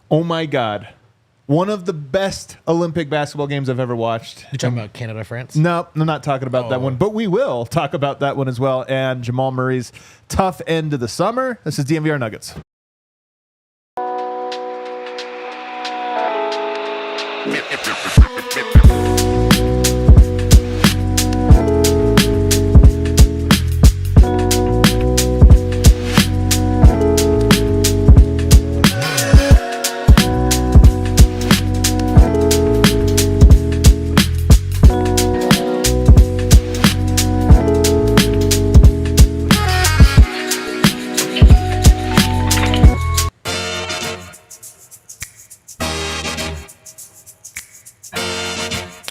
Oh, my God. One of the best Olympic basketball games I've ever watched. You're talking about Canada, France? No, I'm not talking about that one, but we will talk about that one as well. And Jamal Murray's tough end to the summer. This is DNVR Nuggets.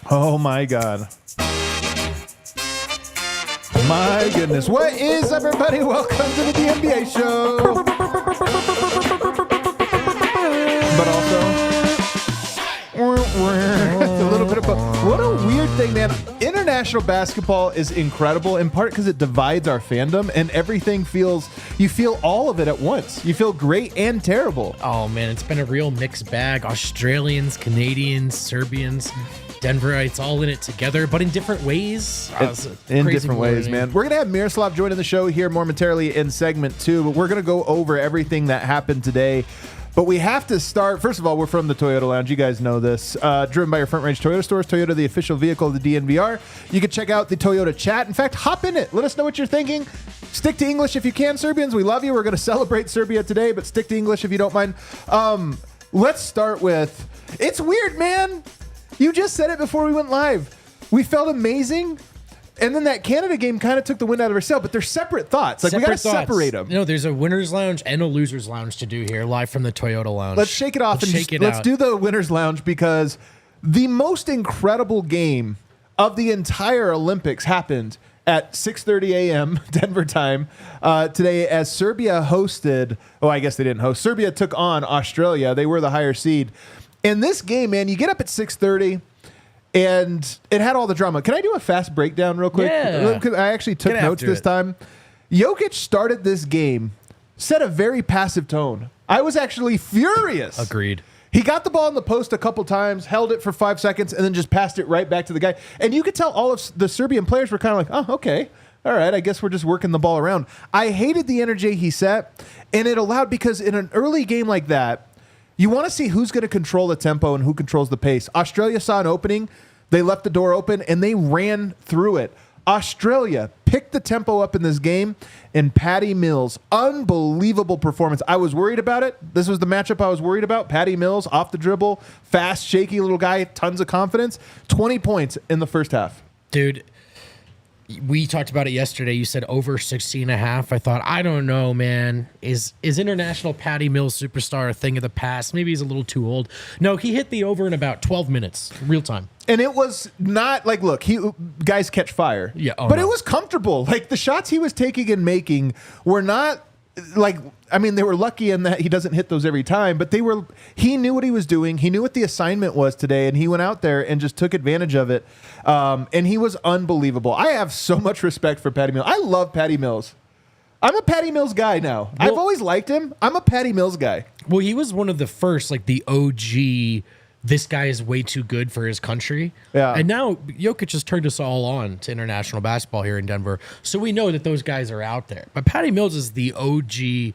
Oh, my God. My goodness. What is up, everybody? Welcome to the DNVR show. But also, a little bit of both. What a weird thing, man. International basketball is incredible, in part because it divides our fandom, and everything you feel all of it at once. You feel great and terrible. Oh, man, it's been a real mixed bag. Australians, Canadians, Serbians, Denverites, all in it together, but in different ways. In different ways, man. We're going to have Miroslav joining the show here momentarily in segment 2, but we're going to go over everything that happened today. But we have to start. First of all, we're from the Toyota Lounge. You guys know this. Driven by your Front Range Toyota stores. Toyota, the official vehicle of the DNVR. You can check out the Toyota chat. In fact, hop in it. Let us know what you're thinking. Stick to English if you can, Serbians. We love you. We're going to celebrate Serbia today, but stick to English if you don't mind. Let's start with, it's weird, man. You just said it before we went live. We felt amazing. And then that Canada game kind of took the wind out of our sail, but they're separate thoughts. Like, we got to separate them. No, there's a winner's lounge and a loser's lounge to do here, live from the Toyota Lounge. Let's shake it off let's do the winner's lounge, because the most incredible game of the entire Olympics happened at 6:30 a.m. Denver time today, as Serbia hosted. Oh, I guess they didn't host. Serbia took on Australia. They were the higher seed. In this game, man, you get up at 6:30. And it had all the drama. Can I do a fast breakdown real quick? Yeah. I actually took notes this time. Jokic started this game, set a very passive tone. I was actually furious. Agreed. He got the ball in the post a couple times, held it for 5 seconds, and then just passed it right back to the guy. And you could tell all of the Serbian players were kind of like, oh, okay. All right, I guess we're just working the ball around. I hated the energy he set, and it allowed, because in an early game like that, you want to see who's going to control the tempo and who controls the pace. Australia saw an opening. They left the door open, and they ran through it. Australia picked the tempo up in this game, and Patty Mills, unbelievable performance. I was worried about it. This was the matchup I was worried about. Patty Mills, off the dribble, fast, shaky little guy, tons of confidence. 20 points in the first half. Dude, we talked about it yesterday. You said over 60.5. I thought, I don't know, man. Is international Patty Mills superstar a thing of the past? Maybe he's a little too old. No, he hit the over in about 12 minutes, real time. And it was not like, look, guys catch fire. Yeah, but it was comfortable. Like, the shots he was taking and making were not like, I mean, they were lucky in that he doesn't hit those every time, but he knew what he was doing. He knew what the assignment was today, and he went out there and just took advantage of it. And he was unbelievable. I have so much respect for Patty Mills. I love Patty Mills. I'm a Patty Mills guy now. Well, I've always liked him. I'm a Patty Mills guy. Well, he was one of the first, like the OG, this guy is way too good for his country. Yeah. And now Jokic has turned us all on to international basketball here in Denver. So we know that those guys are out there. But Patty Mills is the OG.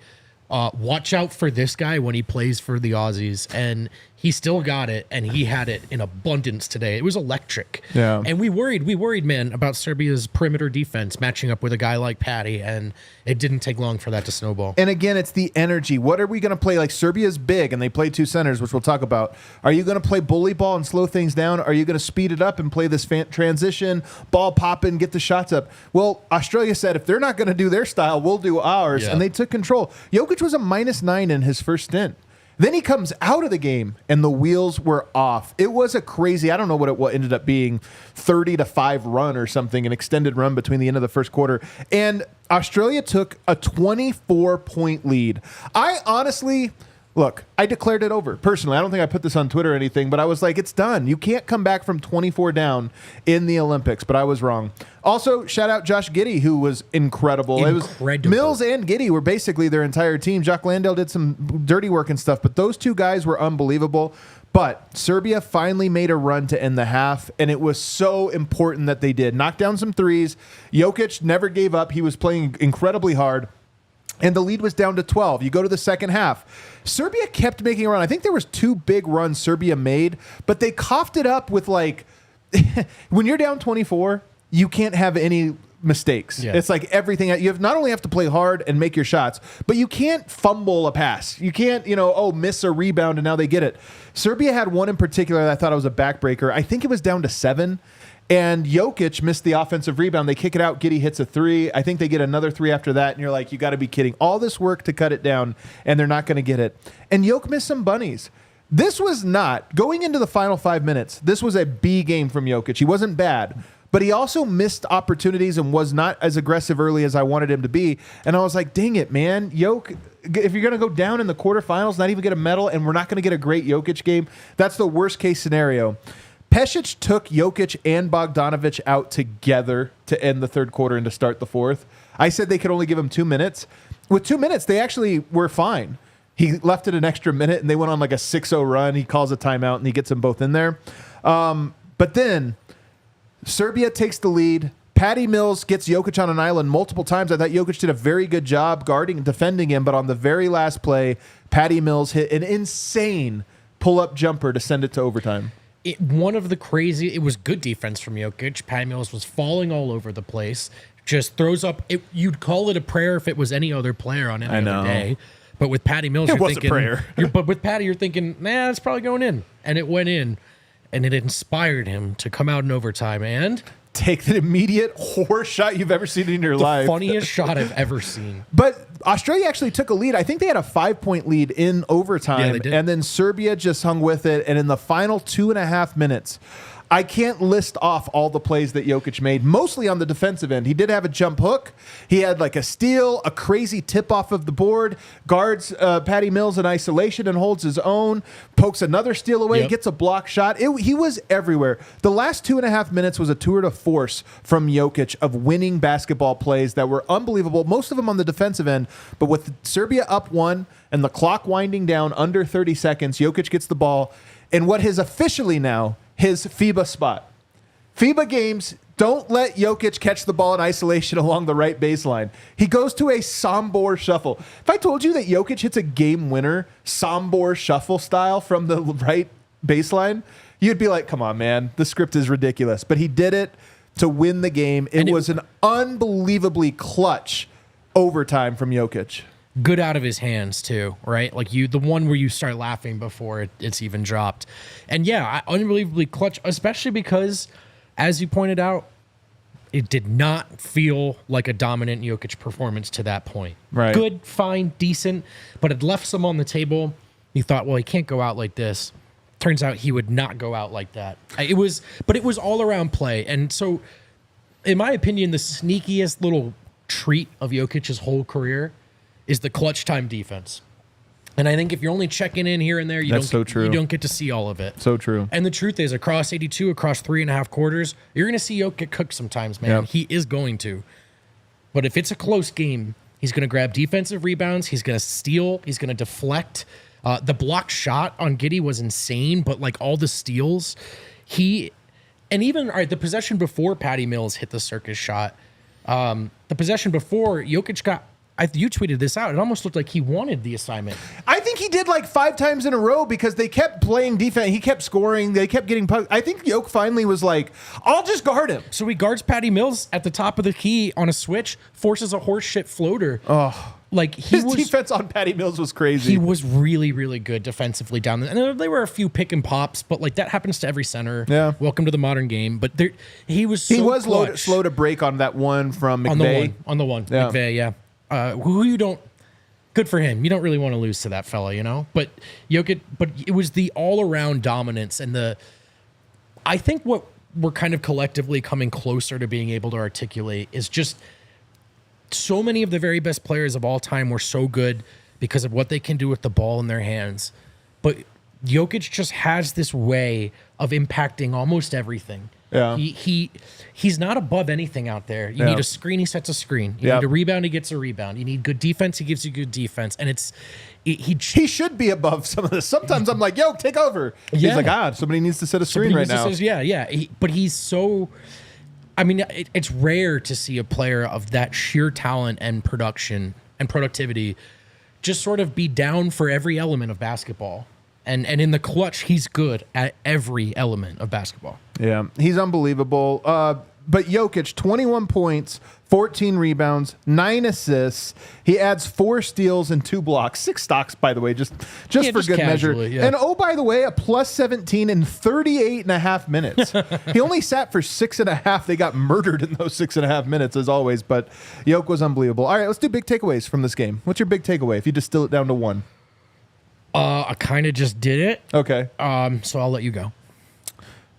Watch out for this guy when he plays for the Aussies. And he still got it, and he had it in abundance today. It was electric. Yeah. And we worried, man, about Serbia's perimeter defense matching up with a guy like Patty, and it didn't take long for that to snowball. And again, it's the energy. What are we going to play? Like, Serbia's big, and they play two centers, which we'll talk about. Are you going to play bully ball and slow things down? Are you going to speed it up and play this transition, ball popping, get the shots up? Well, Australia said, if they're not going to do their style, we'll do ours, and they took control. Jokic was a -9 in his first stint. Then he comes out of the game, and the wheels were off. It was a crazy, I don't know what it ended up being, 30-5 run or something, an extended run between the end of the first quarter. And Australia took a 24-point lead. I honestly Look, I declared it over. Personally, I don't think I put this on Twitter or anything, but I was like, it's done. You can't come back from 24 down in the Olympics, but I was wrong. Also, shout out Josh Giddey, who was incredible. It was Mills and Giddey were basically their entire team. Jacques Landale did some dirty work and stuff, but those two guys were unbelievable. But Serbia finally made a run to end the half, and it was so important that they did. Knock down some threes. Jokic never gave up. He was playing incredibly hard. And the lead was down to 12. You go to the second half. Serbia kept making a run. I think there was 2 big runs Serbia made, but they coughed it up with like, when you're down 24, you can't have any mistakes. Yeah. It's like everything. You not only have to play hard and make your shots, but you can't fumble a pass. You can't, miss a rebound and now they get it. Serbia had one in particular that I thought was a backbreaker. I think it was down to 7. And Jokic missed the offensive rebound. They kick it out. Giddey hits a 3. I think they get another 3 after that. And you're like, you got to be kidding. All this work to cut it down, and they're not going to get it. And Jokic missed some bunnies. This was not, going into the final 5 minutes, this was a B game from Jokic. He wasn't bad, but he also missed opportunities and was not as aggressive early as I wanted him to be. And I was like, dang it, man. Jokic, if you're going to go down in the quarterfinals, not even get a medal, and we're not going to get a great Jokic game, that's the worst case scenario. Pesic took Jokic and Bogdanovic out together to end the third quarter and to start the fourth. I said they could only give him 2 minutes. With 2 minutes, they actually were fine. He left it an extra minute, and they went on like a 6-0 run. He calls a timeout, and he gets them both in there. But then Serbia takes the lead. Patty Mills gets Jokic on an island multiple times. I thought Jokic did a very good job guarding and defending him, but on the very last play, Patty Mills hit an insane pull-up jumper to send it to overtime. It was good defense from Jokic. Patty Mills was falling all over the place. Just throws up. You'd call it a prayer if it was any other player on any other day. But with Patty Mills, you're thinking, a prayer. But with Patty, you're thinking, it's probably going in. And it went in. And it inspired him to come out in overtime and take the immediate horse shot you've ever seen in your life. The funniest shot I've ever seen. But Australia actually took a lead. I think they had a 5-point lead in overtime. Yeah, they did. And then Serbia just hung with it. And in the final 2.5 minutes, I can't list off all the plays that Jokic made, mostly on the defensive end. He did have a jump hook. He had like a steal, a crazy tip off of the board, guards Patty Mills in isolation and holds his own, pokes another steal away, gets a block shot. He was everywhere. The last 2.5 minutes was a tour de force from Jokic of winning basketball plays that were unbelievable, most of them on the defensive end. But with Serbia up 1 and the clock winding down under 30 seconds, Jokic gets the ball in what is officially now his FIBA spot. FIBA games don't let Jokic catch the ball in isolation along the right baseline. He goes to a Sombor Shuffle. If I told you that Jokic hits a game winner Sombor Shuffle style from the right baseline, you'd be like, come on, man, the script is ridiculous. But he did it to win the game. It was an unbelievably clutch overtime from Jokic. Good out of his hands too, right? Like the one where you start laughing before it's even dropped. And unbelievably clutch, especially because, as you pointed out, it did not feel like a dominant Jokic performance to that point. Right. Good, fine, decent, but it left some on the table. You thought, well, he can't go out like this. Turns out he would not go out like that. It was all around play. And so, in my opinion, the sneakiest little treat of Jokic's whole career is the clutch time defense. And I think if you're only checking in here and there, you don't get to see all of it. So true. And the truth is, across 82, across 3.5 quarters, you're going to see Jokic get cooked sometimes, man. Yep. He is going to. But if it's a close game, he's going to grab defensive rebounds. He's going to steal. He's going to deflect. The block shot on Giddey was insane, but like all the steals, the possession before Patty Mills hit the circus shot, the possession before Jokic got, you tweeted this out. It almost looked like he wanted the assignment. I think he did like 5 times in a row because they kept playing defense. He kept scoring. They kept getting pucks. I think Jokic finally was like, I'll just guard him. So he guards Patty Mills at the top of the key on a switch, forces a horse shit floater. Oh, like his defense on Patty Mills was crazy. He was really, really good defensively down there. And there were a few pick and pops, but like that happens to every center. Yeah. Welcome to the modern game. But he was slow to break on that one from McVay. On the one. Yeah. McVay, yeah. Who you don't, good for him. You don't really want to lose to that fella, you know? But Jokic, it was the all-around dominance and I think what we're kind of collectively coming closer to being able to articulate is just so many of the very best players of all time were so good because of what they can do with the ball in their hands. But Jokic just has this way of impacting almost everything. Yeah. He's not above anything out there. You need a screen, he sets a screen. You need a rebound, he gets a rebound. You need good defense, he gives you good defense. And he should be above some of this. Sometimes I'm like, yo, take over. He's like, somebody needs to set a screen right now. But he's so... I mean, it's rare to see a player of that sheer talent and production and productivity just sort of be down for every element of basketball. And in the clutch, he's good at every element of basketball. Yeah, he's unbelievable. But Jokic, 21 points, 14 rebounds, 9 assists. He adds 4 steals and 2 blocks. 6 stocks, by the way, just for good measure. Yeah. And oh, by the way, a plus 17 in 38 and a half minutes. He only sat for 6.5. They got murdered in those 6.5 minutes, as always. But Jokic was unbelievable. All right, let's do big takeaways from this game. What's your big takeaway if you distill it down to one? I kind of just did it. Okay. So I'll let you go.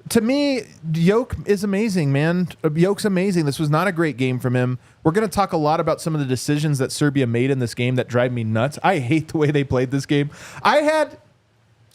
To me, Jokic is amazing, man. Jokic's amazing. This was not a great game from him. We're going to talk a lot about some of the decisions that Serbia made in this game that drive me nuts. I hate the way they played this game. I had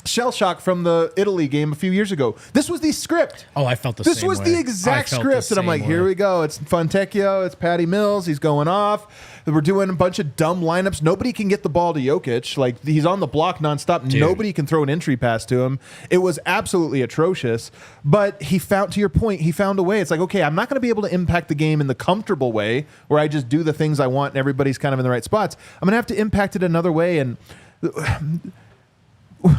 shell shock from the Italy game a few years ago. This was the script. Oh, I felt the same way. This was the exact script. And I'm like, here we go. It's Fontecchio. It's Patty Mills. He's going off. We're doing a bunch of dumb lineups. Nobody can get the ball to Jokic. Like, he's on the block nonstop. Dude. Nobody can throw an entry pass to him. It was absolutely atrocious. But he found, to your point, he found a way. It's like, okay, I'm not going to be able to impact the game in the comfortable way where I just do the things I want and everybody's kind of in the right spots. I'm going to have to impact it another way. And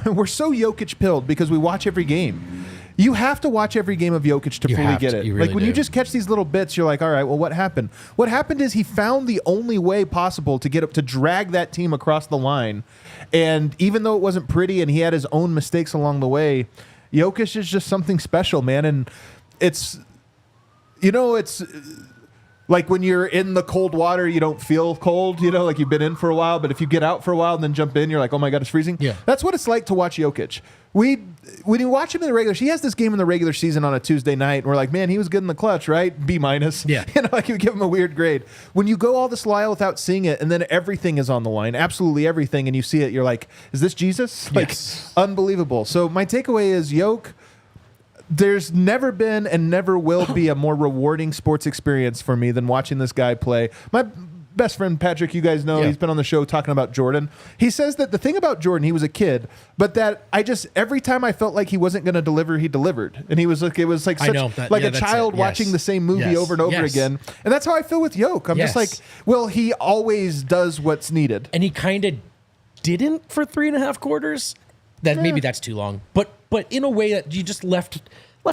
we're so Jokic-pilled because we watch every game. You have to watch every game of Jokic to fully get it. You really like when you just catch these little bits, you're like, all right, well, what happened? What happened is he found the only way possible to get up to drag that team across the line. And even though it wasn't pretty and he had his own mistakes along the way, Jokic is just something special, man. And it's like when you're in the cold water, you don't feel cold, like you've been in for a while. But if you get out for a while and then jump in, you're like, oh my God, it's freezing. Yeah. That's what it's like to watch Jokic. When you watch him in the regular, he has this game in the regular season on a Tuesday night, and we're like, man, he was good in the clutch, right? B-. Yeah. Like you give him a weird grade. When you go all this while without seeing it, and then everything is on the line, absolutely everything, and you see it, you're like, is this Jesus? Like, yes. Unbelievable. So my takeaway is Jokic. There's never been and never will be a more rewarding sports experience for me than watching this guy play. My best friend Patrick, you guys know, he's been on the show talking about Jordan. He says that the thing about Jordan, he was a kid, but that every time I felt like he wasn't going to deliver, he delivered. And he was like, it was like such a child watching the same movie over and over again. And that's how I feel with Jokic. I'm just like, well, he always does what's needed. And he kind of didn't for 3.5 quarters. Maybe that's too long, but in a way that you just left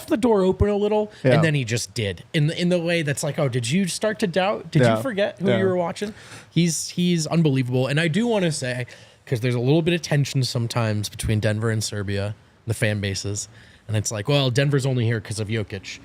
the door open a little, and then he just did in the way that's like, oh, did you start to doubt? Did you forget who you were watching? He's unbelievable, and I do want to say, because there's a little bit of tension sometimes between Denver and Serbia, the fan bases, and it's like, well, Denver's only here because of Jokic.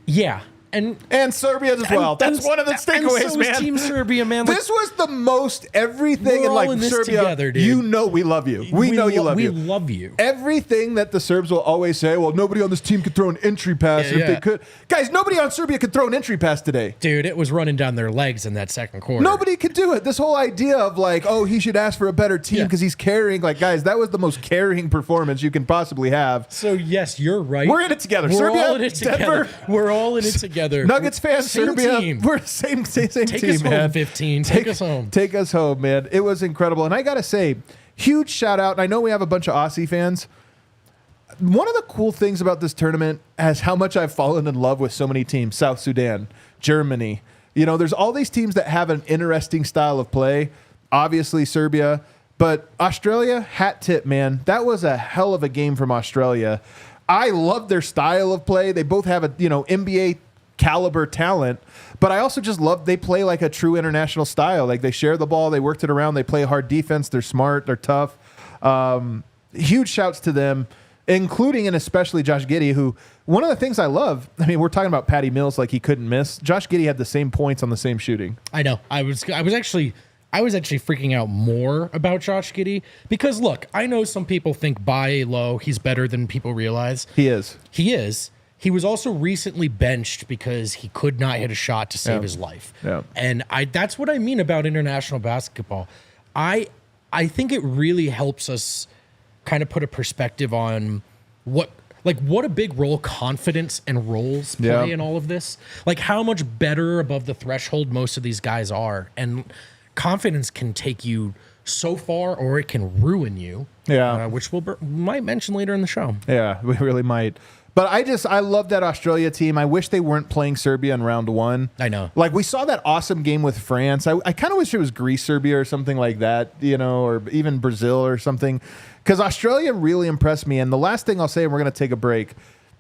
Yeah. And Serbia as well. That's one of the takeaways, so man. Team Serbia, man. This was the most everything in like Serbia. Together, dude. You know we love you. We know you love you. We love you. Everything that the Serbs will always say, well, nobody on this team could throw an entry pass if they could. Guys, nobody on Serbia could throw an entry pass today. Dude, it was running down their legs in that second quarter. Nobody could do it. This whole idea of like, oh, he should ask for a better team because he's carrying. Like, guys, that was the most carrying performance you can possibly have. So, yes, you're right. We're in it together. We're Serbia, all in it together. Denver. We're all in it together. Nuggets fans, same Serbia. Team. We're same Take team, us man. home, 15. Take us home. Take us home, man. It was incredible. And I got to say, huge shout out. And I know we have a bunch of Aussie fans. One of the cool things about this tournament is how much I've fallen in love with so many teams. South Sudan, Germany. There's all these teams that have an interesting style of play. Obviously, Serbia. But Australia, hat tip, man. That was a hell of a game from Australia. I love their style of play. They both have a NBA caliber talent, but I also just love they play like a true international style. Like they share the ball, they worked it around, they play hard defense, they're smart, they're tough. Huge shouts to them, including and especially Josh Giddey, who one of the things I love, I mean, we're talking about Patty Mills like he couldn't miss. Josh Giddey had the same points on the same shooting. I know. I was actually freaking out more about Josh Giddey because look, I know some people think by low he's better than people realize. He is. He was also recently benched because he could not hit a shot to save his life. Yeah. And that's what I mean about international basketball. I I think it really helps us kind of put a perspective on what a big role confidence and roles play in all of this. Like how much better above the threshold most of these guys are. And confidence can take you so far or it can ruin you. Yeah. Which might mention later in the show. Yeah, we really might. But I love that Australia team. I wish they weren't playing Serbia in round one. I know. Like we saw that awesome game with France. I kind of wish it was Greece, Serbia or something like that, or even Brazil or something. Because Australia really impressed me. And the last thing I'll say, and we're going to take a break,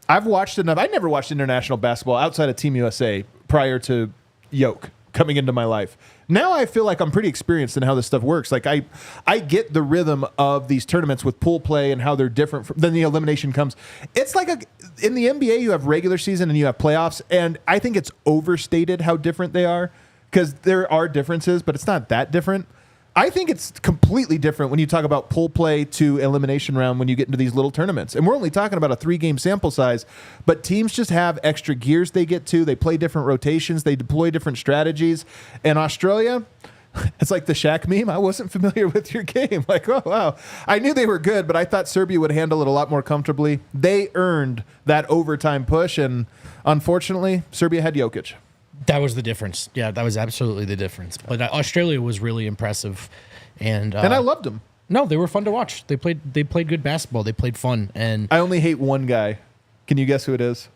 I've watched enough. I never watched international basketball outside of Team USA prior to Yoke coming into my life. Now I feel like I'm pretty experienced in how this stuff works. Like I get the rhythm of these tournaments with pool play and how they're different then the elimination comes. It's like in the NBA you have regular season and you have playoffs, and I think it's overstated how different they are because there are differences, but it's not that different. I think it's completely different when you talk about pool play to elimination round when you get into these little tournaments. And we're only talking about a 3-game sample size, but teams just have extra gears they get to. They play different rotations. They deploy different strategies. And Australia, it's like the Shaq meme. I wasn't familiar with your game. Like, oh, wow. I knew they were good, but I thought Serbia would handle it a lot more comfortably. They earned that overtime push, and unfortunately, Serbia had Jokic. That was the difference. Yeah, that was absolutely the difference. But Australia was really impressive, and I loved them. No, they were fun to watch. They played good basketball. They played fun, and I only hate one guy. Can you guess who it is?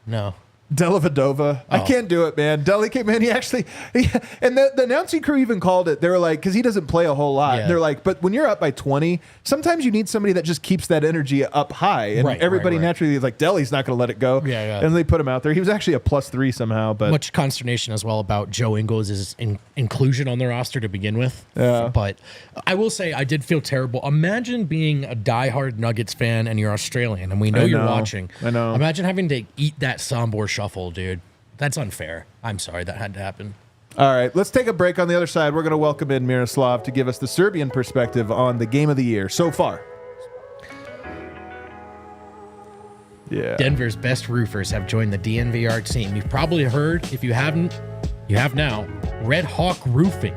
No. Dellavedova. I can't do it, man. Deli came in. And the announcing crew even called it. They were like, because he doesn't play a whole lot. Yeah. They're like, but when you're up by 20, sometimes you need somebody that just keeps that energy up high. And everybody naturally is like, Deli's not going to let it go. Yeah. And they put him out there. He was actually a +3 somehow. But much consternation as well about Joe Ingles' inclusion on the roster to begin with. Yeah. But I will say, I did feel terrible. Imagine being a diehard Nuggets fan and you're Australian, and we know you're watching. I know. Imagine having to eat that Sombor Shuffle, dude. That's unfair. I'm sorry that had to happen. All right, let's take a break. On the other side, we're going to welcome in Miroslav to give us the Serbian perspective on the game of the year so far. Yeah. Denver's best roofers have joined the DNVR team. You've probably heard, if you haven't, you have now. Red Hawk Roofing.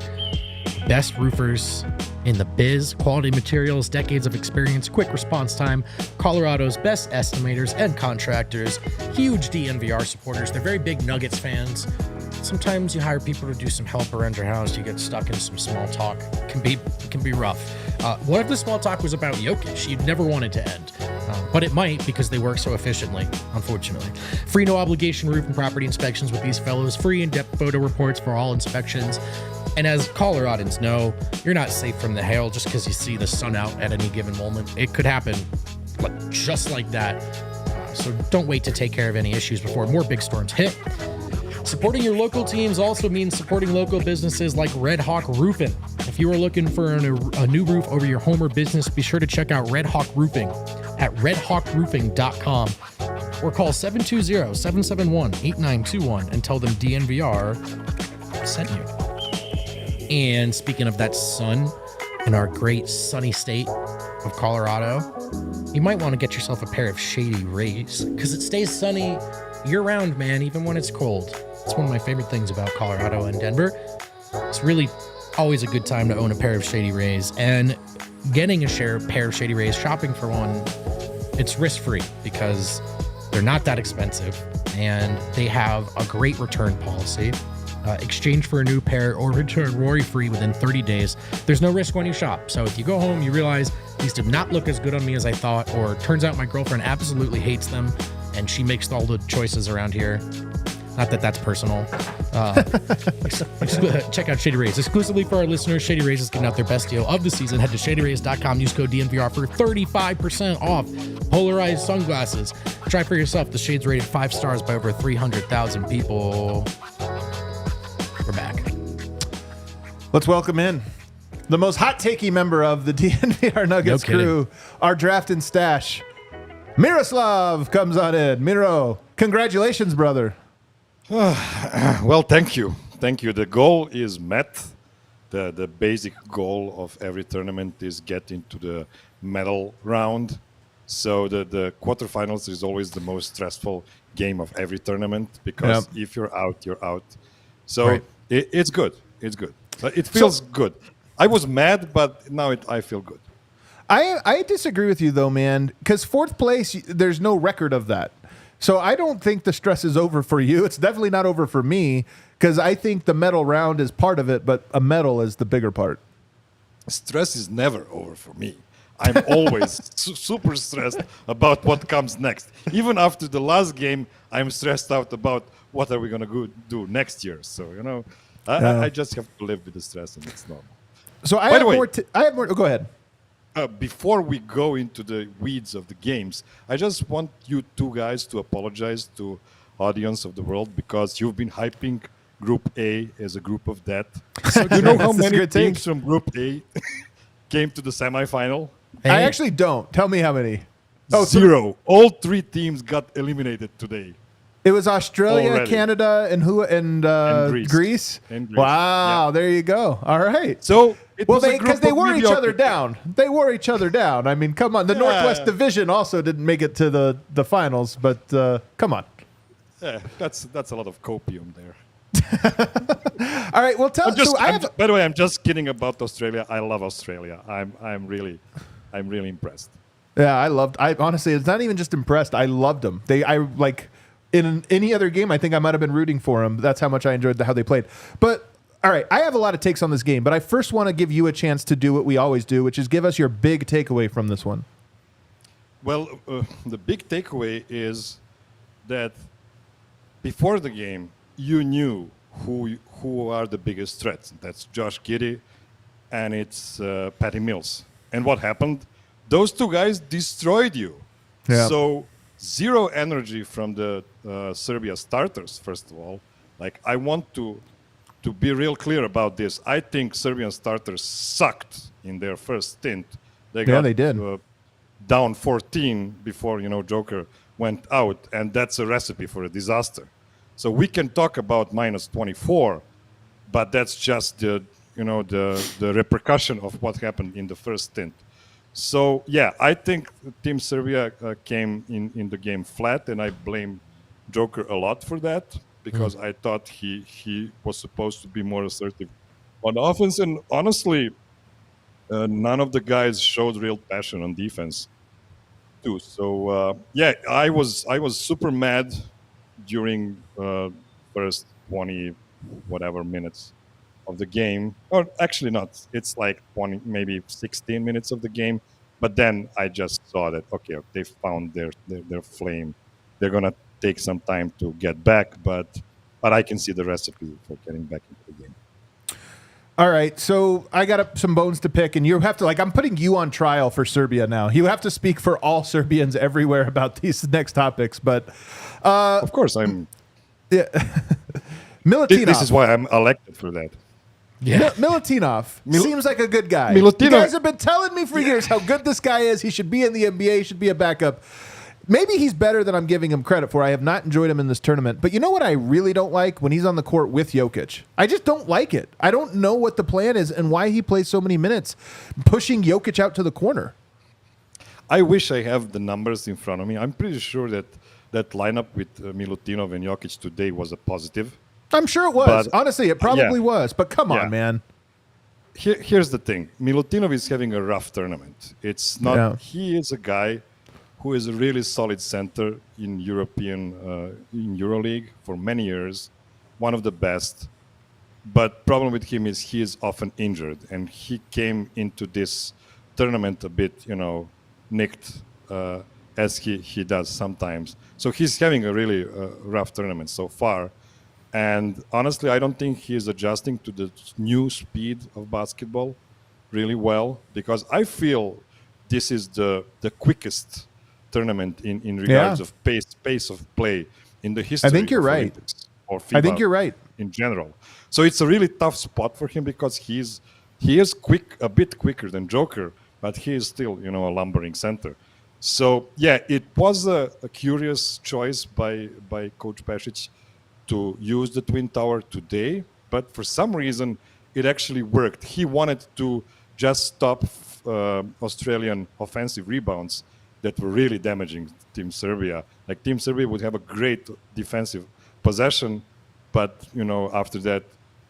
Best roofers in the biz, quality materials, decades of experience, quick response time, Colorado's best estimators and contractors, huge DNVR supporters. They're very big Nuggets fans. Sometimes you hire people to do some help around your house. You get stuck in some small talk. It can be rough. What if the small talk was about Jokic? You'd never want it to end. But it might, because they work so efficiently, unfortunately. Free no obligation roof and property inspections with these fellows. Free in-depth photo reports for all inspections. And as Coloradans know, you're not safe from the hail just because you see the sun out at any given moment. It could happen just like that. So don't wait to take care of any issues before more big storms hit. Supporting your local teams also means supporting local businesses like Red Hawk Roofing. If you are looking for a new roof over your home or business, be sure to check out Red Hawk Roofing at redhawkroofing.com or call 720-771-8921 and tell them DNVR sent you. And speaking of that sun in our great sunny state of Colorado, you might want to get yourself a pair of Shady Rays because it stays sunny year-round, man, even when it's cold. It's one of my favorite things about Colorado and Denver. It's really always a good time to own a pair of Shady Rays, and getting a pair of Shady Rays, shopping for one, it's risk-free because they're not that expensive and they have a great return policy. Exchange for a new pair or return worry-free within 30 days. There's no risk when you shop. So if you go home, you realize these did not look as good on me as I thought, or it turns out my girlfriend absolutely hates them and she makes all the choices around here. Not that that's personal. Check out Shady Rays. Exclusively for our listeners, Shady Rays is giving out their best deal of the season. Head to shadyrays.com. Use code DNVR for 35% off polarized sunglasses. Try for yourself. The shades rated 5 stars by over 300,000 people. We're back. Let's welcome in the most hot-takey member of the DNVR Nuggets crew, our draft and stash. Miroslav comes on in. Miro, congratulations, brother. Well, thank you. Thank you. The goal is met. The basic goal of every tournament is get into the medal round. So the quarterfinals is always the most stressful game of every tournament because if you're out, you're out. So it's good. It's good. It feels good. I was mad, but now I feel good. I disagree with you though, man, because fourth place, there's no record of that. So I don't think the stress is over for you. It's definitely not over for me because I think the medal round is part of it, but a medal is the bigger part. Stress is never over for me. I'm always super stressed about what comes next. Even after the last game, I'm stressed out about what are we going to do next year. So, I just have to live with the stress, and it's normal. So I have more. I have more. Go ahead. Before we go into the weeds of the games, I just want you two guys to apologize to audience of the world because you've been hyping Group A as a group of death. So do you know how many teams from Group A came to the semifinal? I actually don't. Tell me how many. Oh, 0. All 3 teams got eliminated today. It was Australia, Already. Canada, and Greece. And Greece. Wow, Yeah. there you go. All right. So because they wore each other down. They wore each other down. I mean, come on. The Northwest Division also didn't make it to the finals, but come on. Yeah, that's a lot of copium there. All right. Well, by the way, I'm just kidding about Australia. I love Australia. I'm really impressed. Yeah, I honestly, it's not even just impressed. I loved them. In any other game, I think I might have been rooting for them. That's how much I enjoyed how they played. But all right, I have a lot of takes on this game, but I first want to give you a chance to do what we always do, which is give us your big takeaway from this one. Well, the big takeaway is that before the game, you knew who are the biggest threats. That's Josh Giddey and it's Patty Mills. And what happened? Those two guys destroyed you. Yeah. So 0 energy from the Serbia starters, first of all. I want to be real clear about this. I think Serbian starters sucked in their first stint. They did. Down 14 before, Joker went out, and that's a recipe for a disaster. So we can talk about minus 24, but that's just the repercussion of what happened in the first stint. So, yeah, I think Team Serbia came in the game flat, and I blame Joker a lot for that because I thought he was supposed to be more assertive on offense. And honestly, none of the guys showed real passion on defense, too. So, I was super mad during first 20 whatever minutes of the game, or actually not, it's 20, maybe 16 minutes of the game, but then I just saw that they found their flame. They're gonna take some time to get back, but I can see the recipe for getting back into the game. All right, so I got some bones to pick, and you have to I'm putting you on trial for Serbia now. You have to speak for all Serbians everywhere about these next topics, but of course I'm. Yeah. Milutinov. This is why I'm elected for that. Yeah. Milutinov seems like a good guy. Milutinov. You guys have been telling me for years how good this guy is. He should be in the NBA. He should be a backup. Maybe he's better than I'm giving him credit for. I have not enjoyed him in this tournament. But you know what I really don't like? When he's on the court with Jokic. I just don't like it. I don't know what the plan is and why he plays so many minutes pushing Jokic out to the corner. I wish I have the numbers in front of me. I'm pretty sure that lineup with Milutinov and Jokic today was a positive. I'm sure it was. But, honestly, it probably was. But come on, man. Here's the thing. Milutinov is having a rough tournament. It's not. Yeah. He is a guy who is a really solid center in in EuroLeague for many years, one of the best. But problem with him is he is often injured, and he came into this tournament a bit, nicked, as he does sometimes. So he's having a really rough tournament so far. And honestly, I don't think he is adjusting to the new speed of basketball really well, because I feel this is the quickest tournament in regards of pace of play in the history. I think you're right. Or FIBA I think you're right in general. So it's a really tough spot for him because he is quick, a bit quicker than Joker, but he is still a lumbering center. So yeah, it was a curious choice by Coach Pešić to use the Twin Tower today, but for some reason it actually worked. He wanted to just stop Australian offensive rebounds that were really damaging Team Serbia. Like Team Serbia would have a great defensive possession, but after that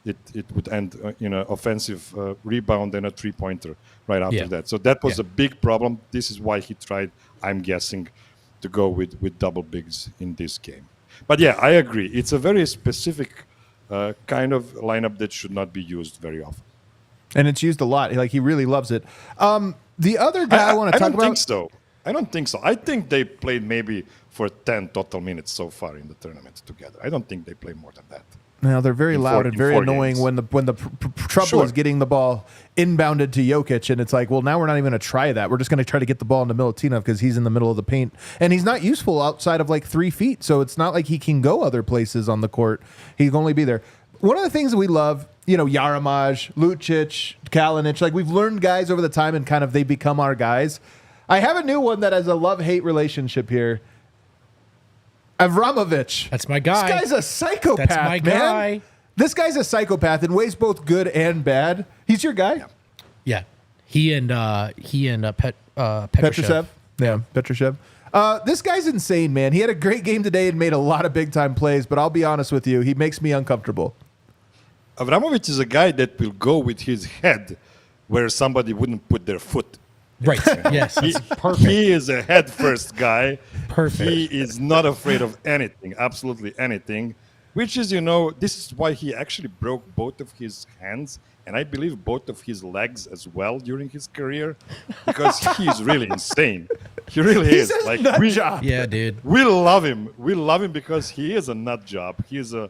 it would end in an offensive rebound and a three-pointer right after Yeah. that. So that was Yeah. a big problem. This is why he tried, I'm guessing, to go with double bigs in this game. But yeah, I agree. It's a very specific kind of lineup that should not be used very often. And it's used a lot. Like, he really loves it. The other guy I want to talk about. I don't think so. I think they played maybe for 10 total minutes so far in the tournament together. I don't think they played more than that. Now they're very loud and very annoying games. when the trouble is getting the ball inbounded to Jokic, and it's like, well, now we're not even going to try that. We're just going to try to get the ball into Milutinov because he's in the middle of the paint, and he's not useful outside of like 3 feet. So it's not like he can go other places on the court. He can only be there. One of the things that we love, Yaramaj, Lucic, Kalinic, like we've learned guys over the time, and kind of they become our guys. I have a new one that has a love-hate relationship here. Avramovic. That's my guy. This guy's a psychopath, That's my man. guy. This guy's a psychopath in ways both good and bad. He's your guy? Yeah. He and Petrushev. Petrushev? Yeah, Petrushev. This guy's insane, man. He had a great game today and made a lot of big-time plays, but I'll be honest with you, he makes me uncomfortable. Avramovic is a guy that will go with his head where somebody wouldn't put their foot. Right. Yes. That's perfect. He is a head-first guy. Perfect. He is not afraid of anything, absolutely anything, which is, this is why he actually broke both of his hands and I believe both of his legs as well during his career, because he is really insane. He really is. He's a nut job. Yeah, dude. We love him. We love him because he is a nut job. He is a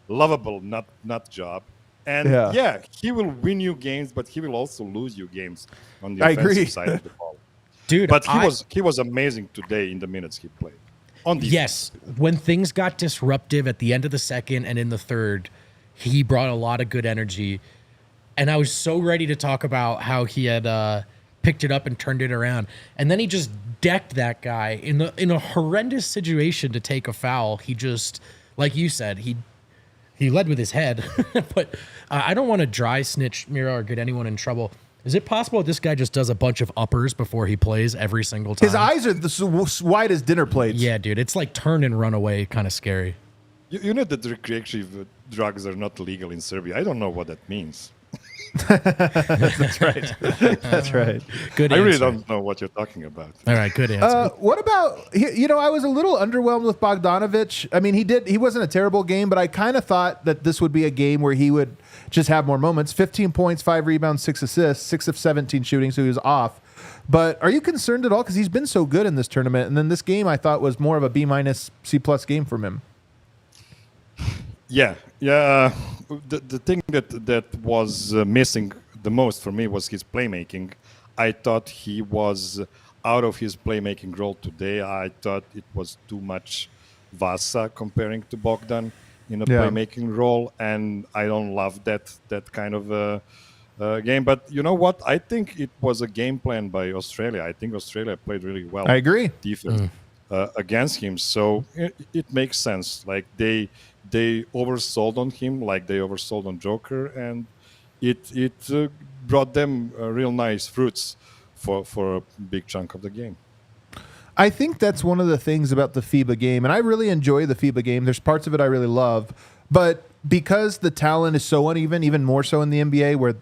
lovable nut job. And yeah, he will win you games, but he will also lose you games on the offensive side of the ball. Dude, but he was amazing today in the minutes he played. On defense. Yes, when things got disruptive at the end of the second and in the third, he brought a lot of good energy. And I was so ready to talk about how he had picked it up and turned it around. And then he just decked that guy in a horrendous situation to take a foul. He just, like you said, he led with his head. But I don't want to dry snitch Miro or get anyone in trouble. Is it possible this guy just does a bunch of uppers before he plays every single time? His eyes are wide as dinner plates. Yeah, dude. It's like turn and run away, kind of scary. You know that recreational drugs are not legal in Serbia. I don't know what that means. That's right. That's right. Good answer. I really don't know what you're talking about. All right, good answer. What about, I was a little underwhelmed with Bogdanovic. I mean, he wasn't a terrible game, but I kind of thought that this would be a game where he would just have more moments. 15 points, 5 rebounds, 6 assists, 6 of 17 shooting, so he was off. But are you concerned at all? Because he's been so good in this tournament. And then this game I thought was more of a B-, C+ game from him. Yeah. The thing that was missing the most for me was his playmaking. I thought he was out of his playmaking role today. I thought it was too much Vasa comparing to Bogdan in a playmaking role, and I don't love that kind of game. But you know what? I think it was a game plan by Australia. I think Australia played really well. I agree. Defense against him, so it makes sense. Like they oversold on him, like they oversold on Joker, and it brought them real nice fruits for a big chunk of the game. I think that's one of the things about the FIBA game, and I really enjoy the FIBA game. There's parts of it I really love, but because the talent is so uneven, even more so in the NBA, where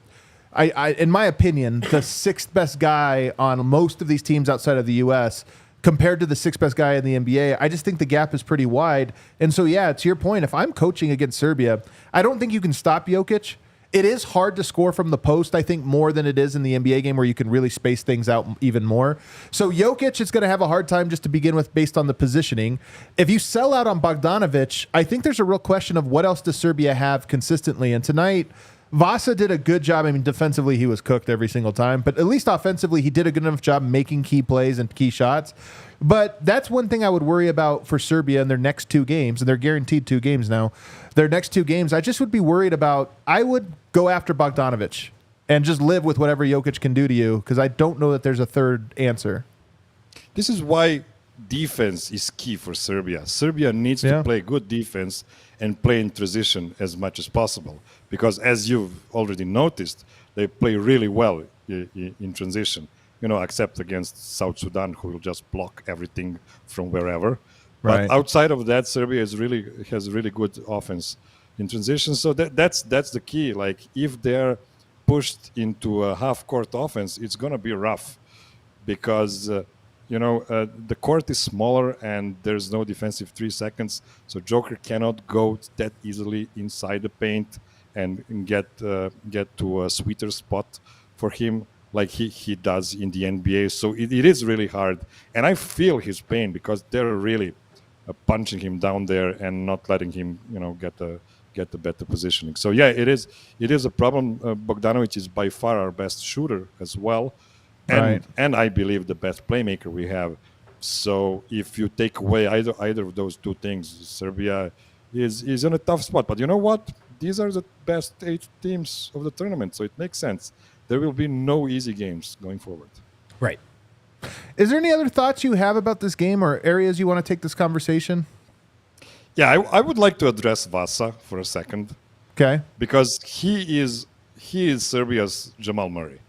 I in my opinion, the sixth best guy on most of these teams outside of the U.S. compared to the sixth best guy in the NBA, I just think the gap is pretty wide. And so, yeah, to your point, if I'm coaching against Serbia, I don't think you can stop Jokic. It is hard to score from the post, I think, more than it is in the NBA game where you can really space things out even more. So Jokic is going to have a hard time just to begin with based on the positioning. If you sell out on Bogdanovic, I think there's a real question of what else does Serbia have consistently. And tonight, Vasa did a good job. I mean, defensively, he was cooked every single time. But at least offensively, he did a good enough job making key plays and key shots. But that's one thing I would worry about for Serbia in their next 2 games. And they're guaranteed 2 games now. Their next 2 games, I just would be worried about. I would go after Bogdanovic and just live with whatever Jokic can do to you, because I don't know that there's a third answer. This is why defense is key for Serbia. Serbia needs to play good defense and play in transition as much as possible, because as you've already noticed, they play really well in transition, except against South Sudan, who will just block everything from wherever. Right. But outside of that, Serbia has really good offense in transition. So that's the key. Like if they're pushed into a half-court offense, it's going to be rough because the court is smaller and there's no defensive 3 seconds. So Joker cannot go that easily inside the paint and get to a sweeter spot for him like he does in the NBA. So it is really hard, and I feel his pain because they're really punching him down there and not letting him get the better positioning. So yeah, it is a problem. Bogdanovic is by far our best shooter as well, and I believe the best playmaker we have. So if you take away either of those two things, Serbia is in a tough spot. But you know what? These are the best 8 teams of the tournament, so it makes sense. There will be no easy games going forward. Right. Is there any other thoughts you have about this game or areas you want to take this conversation? Yeah, I would like to address Vasa for a second. Okay. Because he is Serbia's Jamal Murray.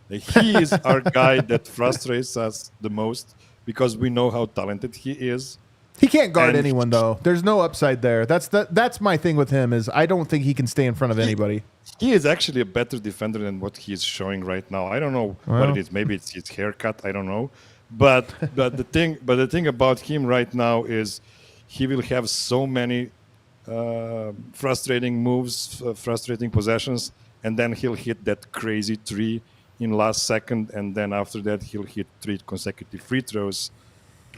He is our guy that frustrates us the most because we know how talented he is. He can't guard anyone, though. There's no upside there. That's my thing with him is I don't think he can stay in front of anybody. He is actually a better defender than what he's showing right now. I don't know what it is. Maybe it's his haircut. I don't know. But the thing about him right now is he will have so many frustrating moves, frustrating possessions, and then he'll hit that crazy 3 in last second, and then after that he'll hit 3 consecutive free throws.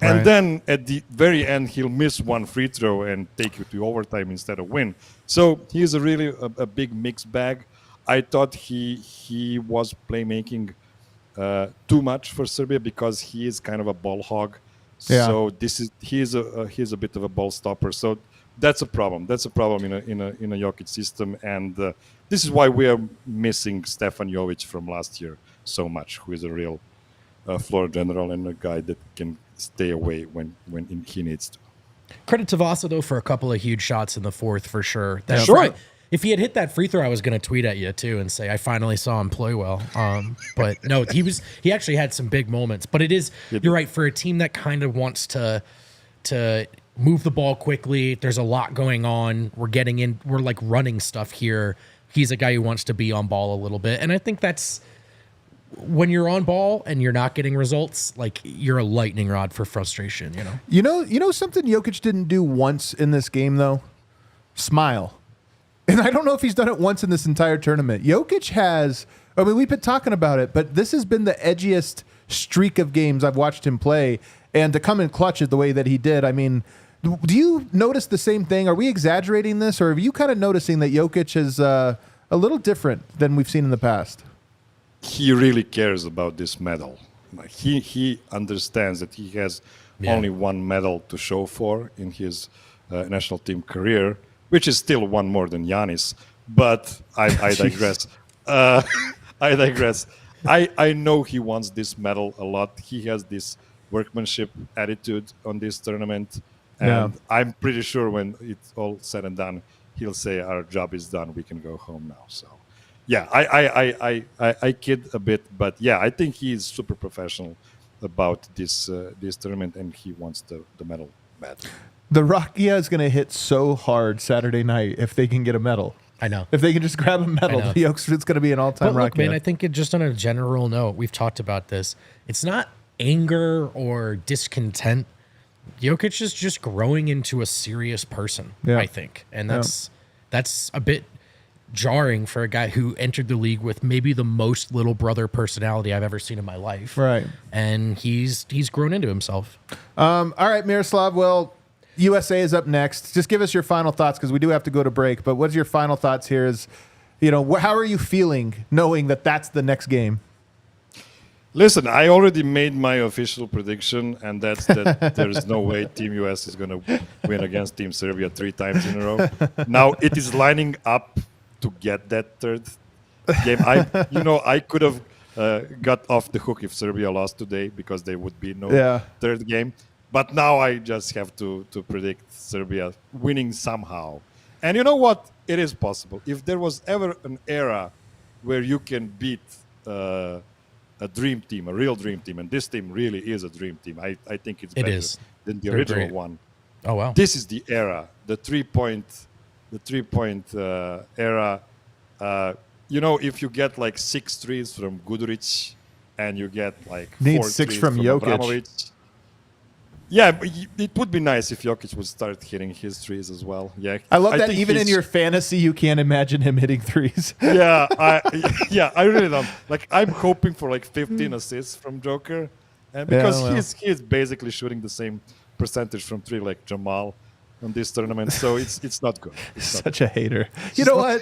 And then at the very end, he'll miss 1 free throw and take you to overtime instead of win. So he's really a big mixed bag. I thought he was playmaking too much for Serbia because he is kind of a ball hog. Yeah. So he's a bit of a ball stopper. So that's a problem. That's a problem in a Jokic system, and this is why we are missing Stefan Jovic from last year so much, who is a real floor general and a guy that can stay away when he needs to. Credit to Vasa, though, for a couple of huge shots in the fourth, for sure. Sure. If he had hit that free throw, I was going to tweet at you, too, and say, I finally saw him play well. But no, he actually had some big moments. But you're right, for a team that kind of wants to move the ball quickly, there's a lot going on. We're like running stuff here. He's a guy who wants to be on ball a little bit. And I think that's, when you're on ball and you're not getting results, like you're a lightning rod for frustration, You know something Jokic didn't do once in this game though? Smile. And I don't know if he's done it once in this entire tournament. Jokic has, we've been talking about it, but this has been the edgiest streak of games I've watched him play, and to come in clutch the way that he did. I mean, do you notice the same thing? Are we exaggerating this, or are you kind of noticing that Jokic is a little different than we've seen in the past? He really cares about this medal. He understands that he has only 1 medal to show for in his national team career, which is still 1 more than Giannis. But I digress. I digress. I know he wants this medal a lot. He has this workmanship attitude on this tournament. And I'm pretty sure when it's all said and done, he'll say, our job is done. We can go home now. So. Yeah, I kid a bit, but yeah, I think he is super professional about this tournament, and he wants the medal bad. The Rakia is going to hit so hard Saturday night if they can get a medal. I know. If they can just grab a medal, it's going to be an all-time Rakia. Man, I think just on a general note, we've talked about this. It's not anger or discontent. Jokic is just growing into a serious person, I think, and that's a bit jarring for a guy who entered the league with maybe the most little brother personality I've ever seen in my life. Right. And he's grown into himself. All right, Miroslav. Well, USA is up next. Just give us your final thoughts because we do have to go to break. But what's your final thoughts here is, how are you feeling knowing that that's the next game? Listen, I already made my official prediction, and that's that there's no way Team US is going to win against Team Serbia 3 times in a row. Now it is lining up to get that 3rd game. I could have got off the hook if Serbia lost today because there would be no 3rd game. But now I just have to predict Serbia winning somehow. And you know what? It is possible. If there was ever an era where you can beat a dream team, a real dream team, and this team really is a dream team, I think it's better than the original one. Oh, wow. This is the era, the 3-point the 3-point era. If you get like 6 threes from Guduric and you get like Need 4 6 threes from Jokic. Abramovich. Yeah, but it would be nice if Jokic would start hitting his threes as well. Yeah, I love that think even in he's- your fantasy, you can't imagine him hitting threes. Yeah, I really don't. Like, I'm hoping for like 15 assists from Joker, and because well. he's basically shooting the same percentage from 3 like Jamal on this tournament, so it's not good. It's not Such a hater. You know what?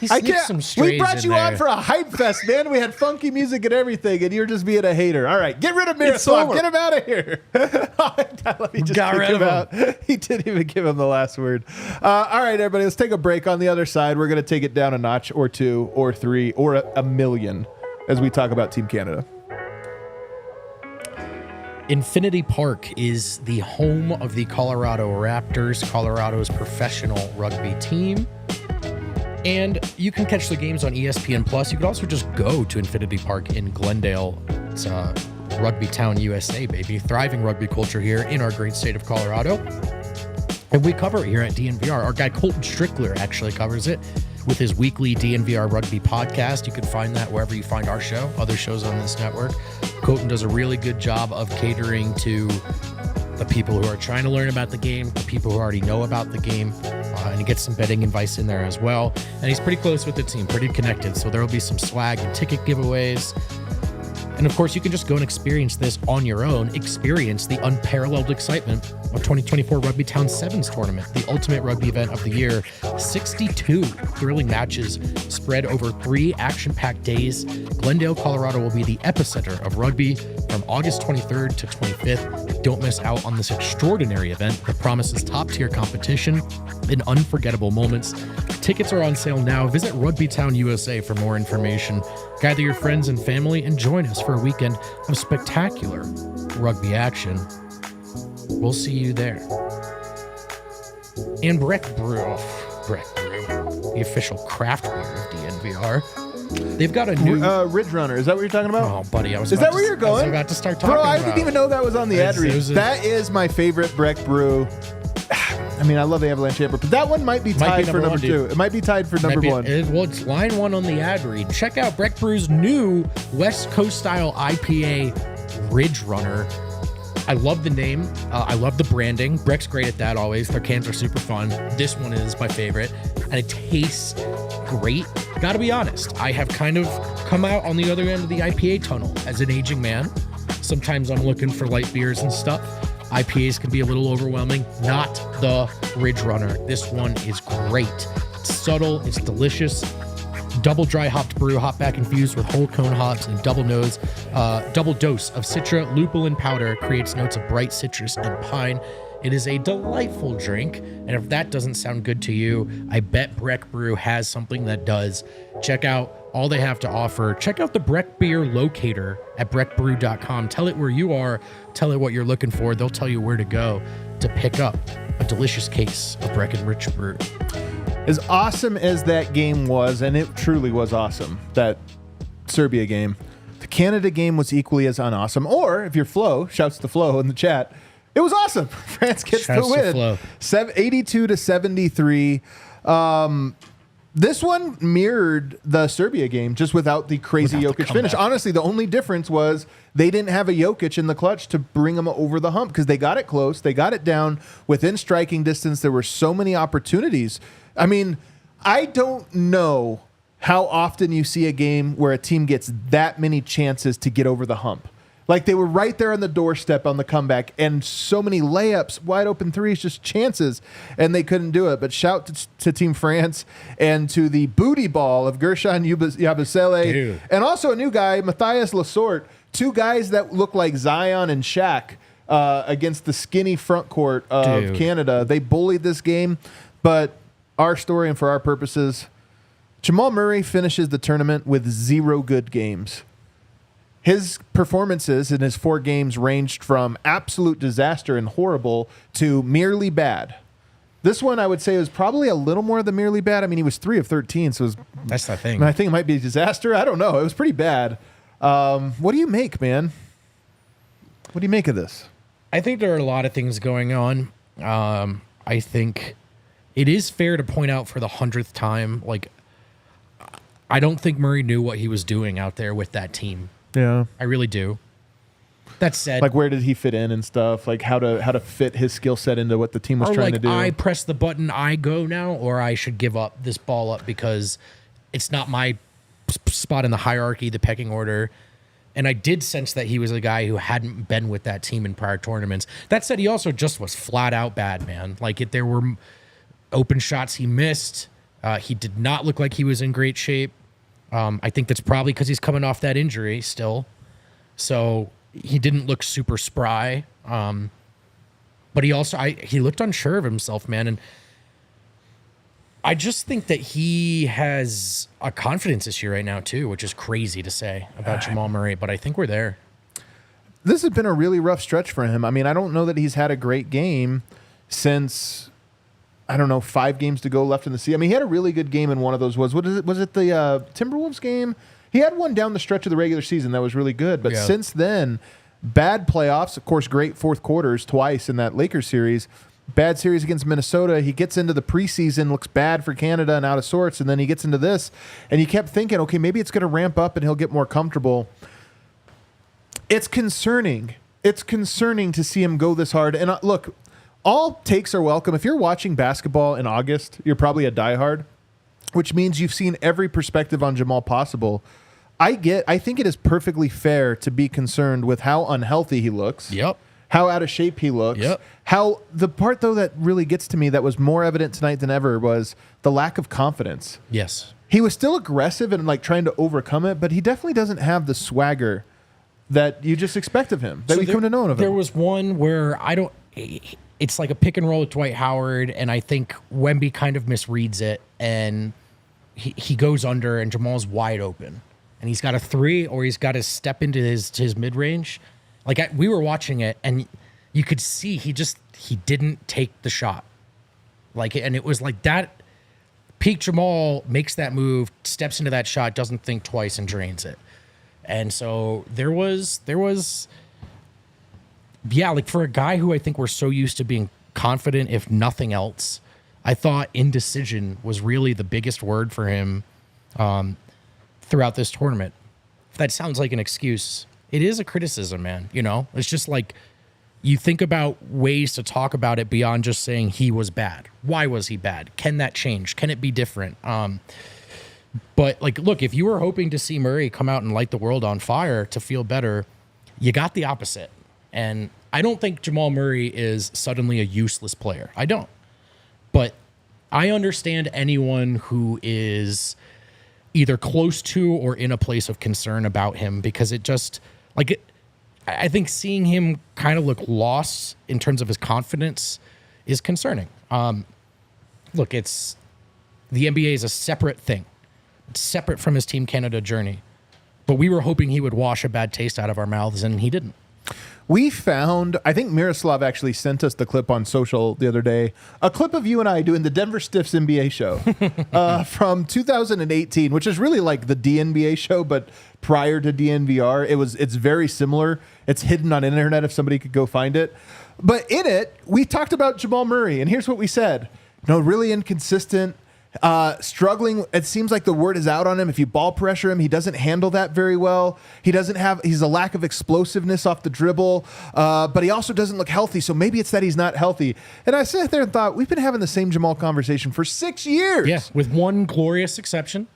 He I sneaks some can't. We strays brought in you on there. for a hype fest, man. We had funky music and everything, and you're just being a hater. All right, get rid of Miroslav. over. Get him out of here. Let me just Got kick rid him of out. He didn't even give him the last word. All right, everybody, let's take a break. On the other side, we're going to take it down a notch or 2 or 3 or a million as we talk about Team Canada. Infinity Park is the home of the Colorado Raptors, Colorado's professional rugby team. And you can catch the games on ESPN Plus. You could also just go to Infinity Park in Glendale. It's Rugby Town, USA, baby. Thriving rugby culture here in our great state of Colorado. And we cover it here at DNVR. Our guy Colton Strickler actually covers it with his weekly DNVR rugby podcast. You can find that wherever you find our show, other shows on this network. Colton does a really good job of catering to the people who are trying to learn about the game, the people who already know about the game, and he gets some betting advice in there as well. And he's pretty close with the team, pretty connected. So there will be some swag and ticket giveaways. And of course, you can just go and experience this on your own. Experience the unparalleled excitement of 2024 Rugby Town Sevens Tournament, the ultimate rugby event of the year. 62 thrilling matches spread over 3 action-packed days. Glendale, Colorado will be the epicenter of rugby from August 23rd to 25th. Don't miss out on this extraordinary event that promises top-tier competition and unforgettable moments. Tickets are on sale now. Visit Rugby Town USA for more information. Gather your friends and family and join us for a weekend of spectacular rugby action. We'll see you there. And Breck Brew, the official craft beer of DNVR. They've got a new... Ridge Runner. Is that what you're talking about? Oh, buddy, Is that where you're going? I was about to start talking Bro, I about. didn't even know that was on the ad read. It That is my favorite Breck Brew. I mean, I love the Avalanche Amber, but that one might be tied for number 2. It might be tied for number 1. Well, it's line 1 on the ad read. Check out Breck Brew's new West Coast style IPA Ridge Runner. I love the name. I love the branding. Breck's great at that always. Their cans are super fun. This one is my favorite, and it tastes great. Gotta be honest, I have kind of come out on the other end of the IPA tunnel as an aging man. Sometimes I'm looking for light beers and stuff. IPAs can be a little overwhelming. Not the Ridge Runner. This one is great. It's subtle. It's delicious. Double dry hopped brew, hop back infused with whole cone hops and double dose of Citra lupulin powder creates notes of bright citrus and pine. It is a delightful drink, and if that doesn't sound good to you, I bet Breck Brew has something that does. Check out all they have to offer. Check out the Breck Beer Locator at breckbrew.com. Tell it where you are. Tell it what you're looking for. They'll tell you where to go to pick up a delicious case of Breckenridge Brew. As awesome as that game was, and it truly was awesome, that Serbia game, the Canada game was equally as unawesome. Or if you're Flo, shouts to Flo in the chat, it was awesome. France gets Shouts the to win. Flo. 82 to 73. This one mirrored the Serbia game, just without the crazy Without the Jokic finish. comeback. Honestly, the only difference was they didn't have a Jokic in the clutch to bring them over the hump because they got it close. They got it down within striking distance. There were so many opportunities. I mean, I don't know how often you see a game where a team gets that many chances to get over the hump. Like they were right there on the doorstep on the comeback and so many layups, wide open threes, just chances, and they couldn't do it. But shout to Team France and to the booty ball of Gershon Yabusele Dude. and also a new guy, Matthias Lasorte, 2 guys that look like Zion and Shaq against the skinny front court of Dude. Canada. They bullied this game, but our story and for our purposes, Jamal Murray finishes the tournament with 0 good games. His performances in his 4 games ranged from absolute disaster and horrible to merely bad. This one, I would say, was probably a little more than merely bad. I mean, he was 3 of 13, so it was, That's the thing. I think it might be a disaster. I don't know. It was pretty bad. What do you make, man? What do you make of this? I think there are a lot of things going on. I think it is fair to point out for the 100th time, like, I don't think Murray knew what he was doing out there with that team. Yeah. I really do. That said, Like, where did he fit in and stuff? Like, how to fit his skill set into what the team was trying to do. I press the button, I go now, or I should give up this ball up because it's not my spot in the hierarchy, the pecking order. And I did sense that he was a guy who hadn't been with that team in prior tournaments. That said, he also just was flat out bad, man. Like, there were open shots he missed. He did not look like he was in great shape. I think that's probably because he's coming off that injury still. So he didn't look super spry. But he also, he looked unsure of himself, man. And I just think that he has a confidence issue right now, too, which is crazy to say about Jamal Murray. But I think we're there. This has been a really rough stretch for him. I mean, I don't know that he's had a great game since, I don't know, 5 games to go left in the season. I mean, he had a really good game in one of those. Was it the Timberwolves game? He had one down the stretch of the regular season that was really good. But since then, bad playoffs, of course, great fourth quarters twice in that Lakers series. Bad series against Minnesota. He gets into the preseason, looks bad for Canada and out of sorts, and then he gets into this. And you kept thinking, okay, maybe it's going to ramp up and he'll get more comfortable. It's concerning. It's concerning to see him go this hard. And look, all takes are welcome. If you're watching basketball in August, you're probably a diehard, which means you've seen every perspective on Jamal possible. I think it is perfectly fair to be concerned with how unhealthy he looks. Yep. How out of shape he looks. Yep. How the part, though, that really gets to me that was more evident tonight than ever was the lack of confidence. Yes. He was still aggressive and like trying to overcome it, but he definitely doesn't have the swagger that you just expect of him, that we come to know of him. There was one where it's like a pick and roll with Dwight Howard, and I think Wemby kind of misreads it, and he goes under, and Jamal's wide open. And he's got a 3, or he's got to step into his mid-range. Like, we were watching it, and you could see he didn't take the shot. Like, and it was like that. Peak Jamal makes that move, steps into that shot, doesn't think twice, and drains it. And so there was, like, for a guy who I think we're so used to being confident, if nothing else, I thought indecision was really the biggest word for him throughout this tournament. If that sounds like an excuse, it is a criticism, man. You know, it's just like you think about ways to talk about it beyond just saying he was bad. Why was he bad? Can that change? Can it be different? But like, look, if you were hoping to see Murray come out and light the world on fire to feel better, you got the opposite. And I don't think Jamal Murray is suddenly a useless player. I don't. But I understand anyone who is either close to or in a place of concern about him, because it just, like, I think seeing him kind of look lost in terms of his confidence is concerning. Look, the NBA is a separate thing. It's separate from his Team Canada journey. But we were hoping he would wash a bad taste out of our mouths, and he didn't. We found, I think Miroslav actually sent us the clip on social the other day, a clip of you and I doing the Denver Stiffs NBA show from 2018, which is really like the DNVR show, but prior to DNVR. It's very similar. It's hidden on internet if somebody could go find it. But in it, we talked about Jamal Murray, and here's what we said. Really inconsistent. Struggling. It seems like the word is out on him. If you ball pressure him, he doesn't handle that very well. He's a lack of explosiveness off the dribble, but he also doesn't look healthy. So maybe it's that he's not healthy. And I sat there and thought, we've been having the same Jamal conversation for 6 years. Yeah, with one glorious exception.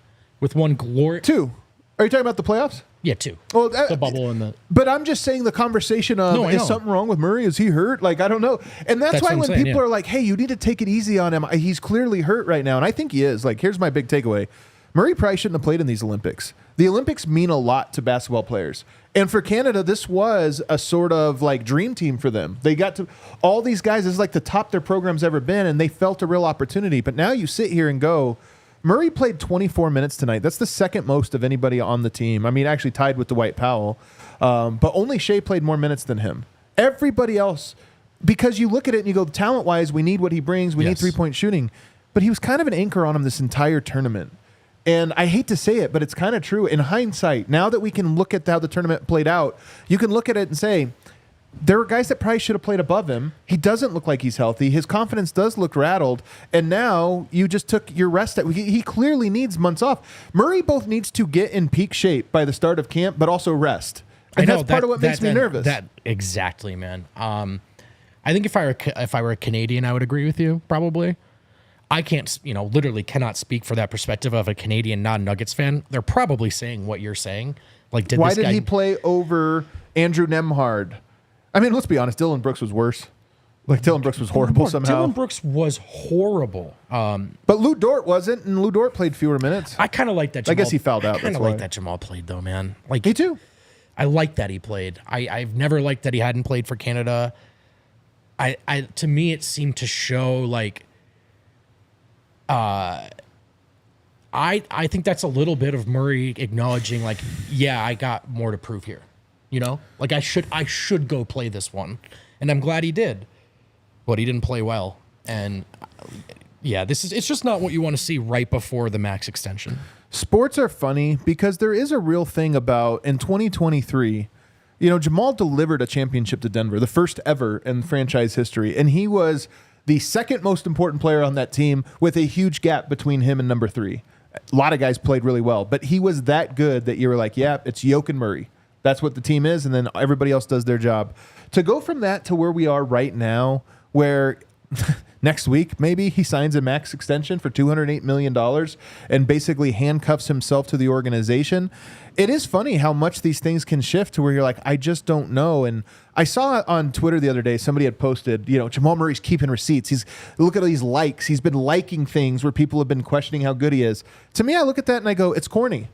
Two. Are you talking about the playoffs? Yeah, 2. Well, the bubble and the. But I'm just saying the conversation of, is something wrong with Murray? Is he hurt? Like, I don't know. And that's why when people are like, hey, you need to take it easy on him, he's clearly hurt right now. And I think he is. Like, here's my big takeaway. Murray probably shouldn't have played in these Olympics. The Olympics mean a lot to basketball players. And for Canada, this was a sort of like dream team for them. They got to, all these guys, this is like the top their program's ever been, and they felt a real opportunity. But now you sit here and go, Murray played 24 minutes tonight. That's the second most of anybody on the team. I mean, actually tied with Dwight Powell. But only Shea played more minutes than him. Everybody else, because you look at it and you go, talent-wise, we need what he brings. We need three-point shooting. But he was kind of an anchor on him this entire tournament. And I hate to say it, but it's kind of true. In hindsight, now that we can look at how the tournament played out, you can look at it and say, there were guys that probably should have played above him. He doesn't look like he's healthy. His confidence does look rattled. And now you just took your rest. He clearly needs months off. Murray both needs to get in peak shape by the start of camp, but also rest. And that's part of what makes me nervous. Exactly, man. I think if I were a Canadian, I would agree with you, probably. I can't, literally cannot speak for that perspective of a Canadian non-Nuggets fan. They're probably saying what you're saying. Like, why did he play over Andrew Nembhard? I mean, let's be honest. Dylan Brooks was worse. Like, Dylan Brooks was horrible somehow. Dylan Brooks was horrible. But Lou Dort wasn't, and Lou Dort played fewer minutes. I kind of like that Jamal. I guess he fouled out. I kind of like that Jamal played, though, man. Like, me too. I like that he played. I've never liked that he hadn't played for Canada. To me, it seemed to show, like, I think that's a little bit of Murray acknowledging, like, yeah, I got more to prove here. Like I should go play this one, and I'm glad he did, but he didn't play well. And yeah, it's just not what you want to see right before the max extension. Sports are funny because there is a real thing about in 2023. Jamal delivered a championship to Denver, the first ever in franchise history, and he was the second most important player on that team with a huge gap between him and number 3. A lot of guys played really well, but he was that good that you were like, yeah, it's Jokic and Murray. That's what the team is, and then everybody else does their job. To go from that to where we are right now, where next week maybe he signs a max extension for $208 million and basically handcuffs himself to the organization, it is funny how much these things can shift to where you're like, I just don't know. And I saw on Twitter the other day, somebody had posted, Jamal Murray's keeping receipts. Look at all these likes. He's been liking things where people have been questioning how good he is. To me, I look at that and I go, it's corny.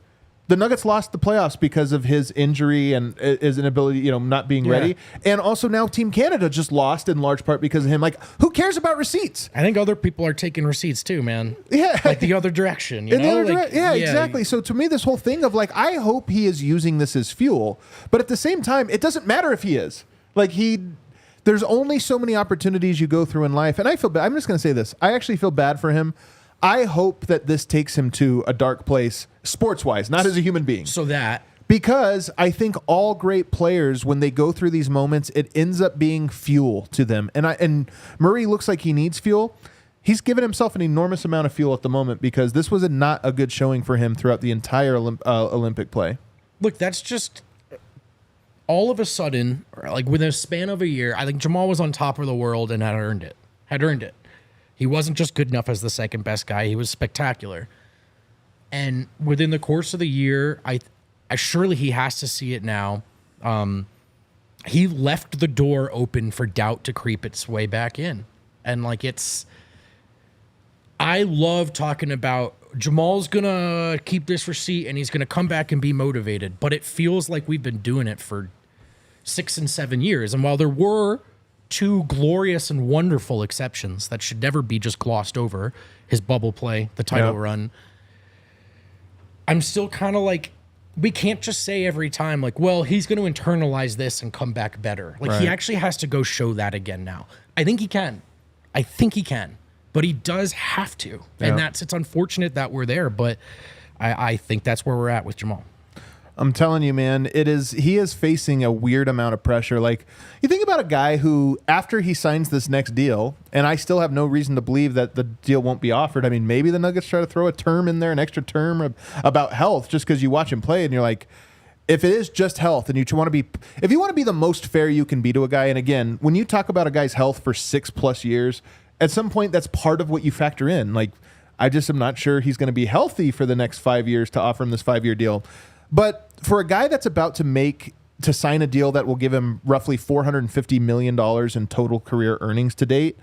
The Nuggets lost the playoffs because of his injury and his inability, not being ready. And also now Team Canada just lost in large part because of him. Like, who cares about receipts? I think other people are taking receipts too, man. Yeah. Like the other direction, Yeah, exactly. So to me, this whole thing of like, I hope he is using this as fuel. But at the same time, it doesn't matter if he is. Like, there's only so many opportunities you go through in life. And I feel bad. I'm just going to say this. I actually feel bad for him. I hope that this takes him to a dark place, sports-wise, not as a human being. Because I think all great players, when they go through these moments, it ends up being fuel to them. And Murray looks like he needs fuel. He's given himself an enormous amount of fuel at the moment because this was not a good showing for him throughout the entire Olympic play. Look, that's just all of a sudden, like within a span of a year, I think Jamal was on top of the world and had earned it. He wasn't just good enough as the second best guy. He was spectacular. And within the course of the year, I surely he has to see it now. He left the door open for doubt to creep its way back in. And like I love talking about Jamal's going to keep this receipt and he's going to come back and be motivated. But it feels like we've been doing it for 6 and 7 years. And while there were 2 glorious and wonderful exceptions that should never be just glossed over, his bubble play, the title run, I'm still kind of like, we can't just say every time, like, well, he's going to internalize this and come back better. Like, he actually has to go show that again now. I think he can. But he does have to. And it's unfortunate that we're there, but I think that's where we're at with Jamal. I'm telling you, man, he is facing a weird amount of pressure. Like, you think about a guy who, after he signs this next deal, and I still have no reason to believe that the deal won't be offered. I mean, maybe the Nuggets try to throw a term in there, an extra term about health, just because you watch him play and you're like, if it is just health and if you want to be the most fair you can be to a guy, and again, when you talk about a guy's health for 6+ years, at some point that's part of what you factor in. Like, I just am not sure he's going to be healthy for the next 5 years to offer him this 5-year deal. But for a guy that's about to sign a deal that will give him roughly $450 million in total career earnings to date,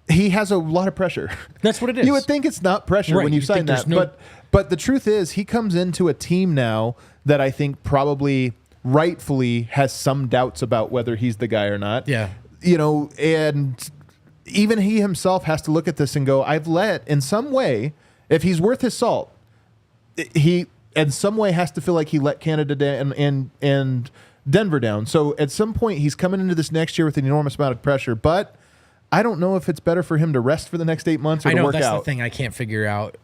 he has a lot of pressure. That's what it is. You would think it's not pressure when you sign that. But the truth is, he comes into a team now that I think probably rightfully has some doubts about whether he's the guy or not. Yeah. And even he himself has to look at this and go, I've let, in some way, if he's worth his salt, he in some way has to feel like he let Canada down and Denver down. So at some point, he's coming into this next year with an enormous amount of pressure. But I don't know if it's better for him to rest for the next 8 months or to work out. That's the thing I can't figure out.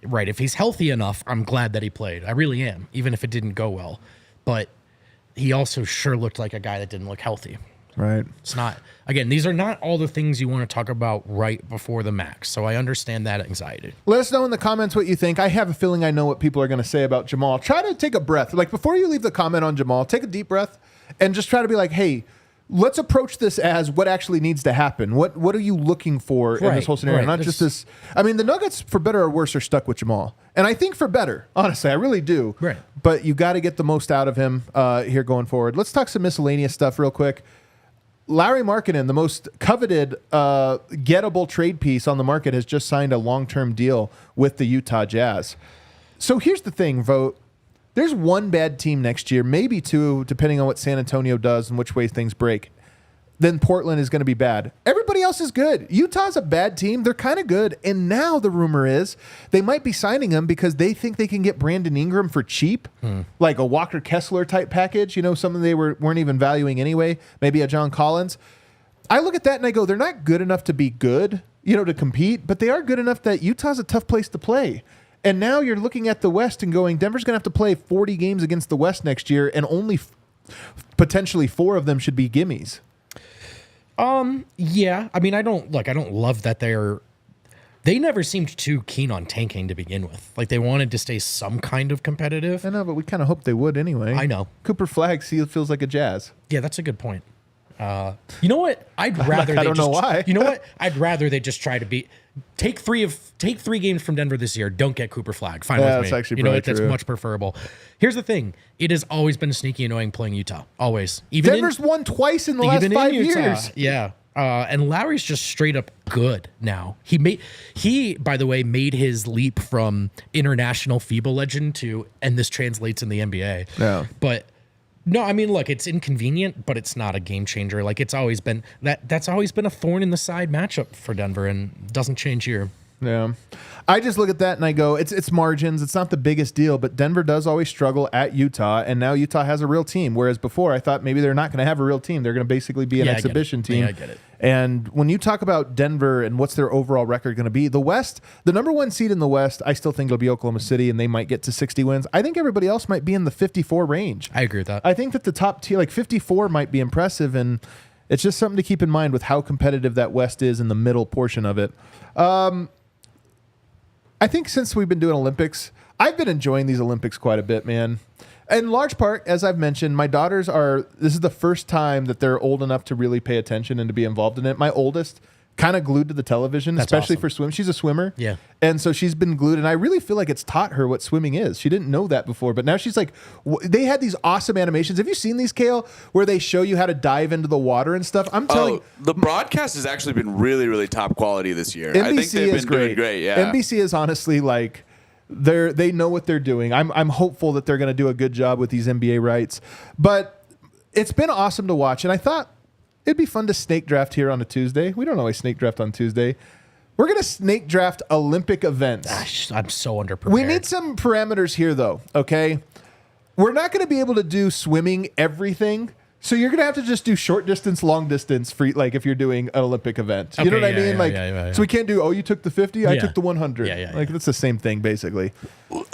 Right. If he's healthy enough, I'm glad that he played. I really am, even if it didn't go well. But he also sure looked like a guy that didn't look healthy. Right. It's not, again, these are not all the things you want to talk about right before the max. So I understand that anxiety. Let us know in the comments what you think. I have a feeling I know what people are going to say about Jamal. Try to take a breath. Like before you leave the comment on Jamal, take a deep breath and just try to be like, hey, let's approach this as what actually needs to happen. What are you looking for in this whole scenario? Not just this. I mean, the Nuggets, for better or worse, are stuck with Jamal. And I think for better, honestly, I really do. Right. But you got to get the most out of him here going forward. Let's talk some miscellaneous stuff real quick. Larry Markkinen, the most coveted gettable trade piece on the market, has just signed a long-term deal with the Utah Jazz. So here's the thing, Vogt. There's one bad team next year, maybe two, depending on what San Antonio does and which way things break. Then Portland is going to be bad. Everybody else is good. Utah's a bad team. They're kind of good. And now the rumor is they might be signing him because they think they can get Brandon Ingram for cheap, like a Walker Kessler type package, something they weren't even valuing anyway, maybe a John Collins. I look at that and I go, they're not good enough to be good, to compete, but they are good enough that Utah's a tough place to play. And now you're looking at the West and going, Denver's going to have to play 40 games against the West next year, and only potentially 4 of them should be gimmies. Yeah. I mean, I don't love that they never seemed too keen on tanking to begin with. Like they wanted to stay some kind of competitive. I know, but we kind of hoped they would anyway. I know. Cooper Flagg feels like a Jazz. Yeah, that's a good point. You know what? I'd rather I don't know why. You know what? I'd rather they just try to take 3 games from Denver this year. Don't get Cooper Flagg. Fine with me. That's actually probably that's true. much preferable. Here's the thing: it has always been sneaky annoying playing Utah. Always. Denver's won twice in the last 5 years. Yeah. And Lowry's just straight up good now. He by the way made his leap from international FIBA legend and this translates in the NBA. Yeah. But no, I mean, look, it's inconvenient, but it's not a game changer. Like it's always been that's always been a thorn in the side matchup for Denver, and doesn't change here. Yeah. I just look at that and I go, it's margins. It's not the biggest deal, but Denver does always struggle at Utah, and now Utah has a real team. Whereas before, I thought maybe they're not going to have a real team. They're going to basically be an exhibition team. Yeah, I get it. And when you talk about Denver and what's their overall record going to be, the West, the number 1 seed in the West, I still think it'll be Oklahoma City, and they might get to 60 wins. I think everybody else might be in the 54 range. I agree with that. I think that the top tier, like 54, might be impressive, and it's just something to keep in mind with how competitive that West is in the middle portion of it. I think since we've been doing Olympics, I've been enjoying these Olympics quite a bit, man. In large part, as I've mentioned, my daughters this is the first time that they're old enough to really pay attention and to be involved in it. My oldest, kind of glued to the television, especially for swim. She's a swimmer. Yeah. And so she's been glued, and I really feel like it's taught her what swimming is. She didn't know that before, but now she's like, they had these awesome animations. Have you seen these, Kale, where they show you how to dive into the water and stuff? I'm telling the broadcast has actually been really, really top quality this year. NBC I think they've is been doing great. Yeah. NBC is honestly like, they know what they're doing. I'm hopeful that they're going to do a good job with these NBA rights, but it's been awesome to watch. And I thought it'd be fun to snake draft here on a Tuesday. We don't always snake draft on Tuesday. We're going to snake draft Olympic events. Gosh, I'm so underprepared. We need some parameters here, though, okay? We're not going to be able to do swimming everything. So you're going to have to just do short distance, long distance for like if you're doing an Olympic event. You know what I mean? So we can't do, you took the 50, I took the 100. Like that's the same thing basically.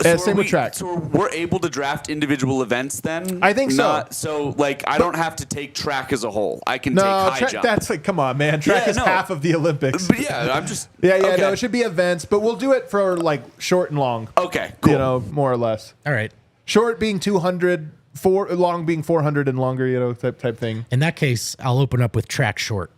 Same with track. So we're able to draft individual events then? I think so. So like I don't have to take track as a whole. I can take high jump. That's like, come on, man. Track is half of the Olympics. But yeah, I'm just okay. No, it should be events, but we'll do it for like short and long. Okay, cool. More or less. All right. Short being 200. Long being 400 and longer, type thing. In that case, I'll open up with track short.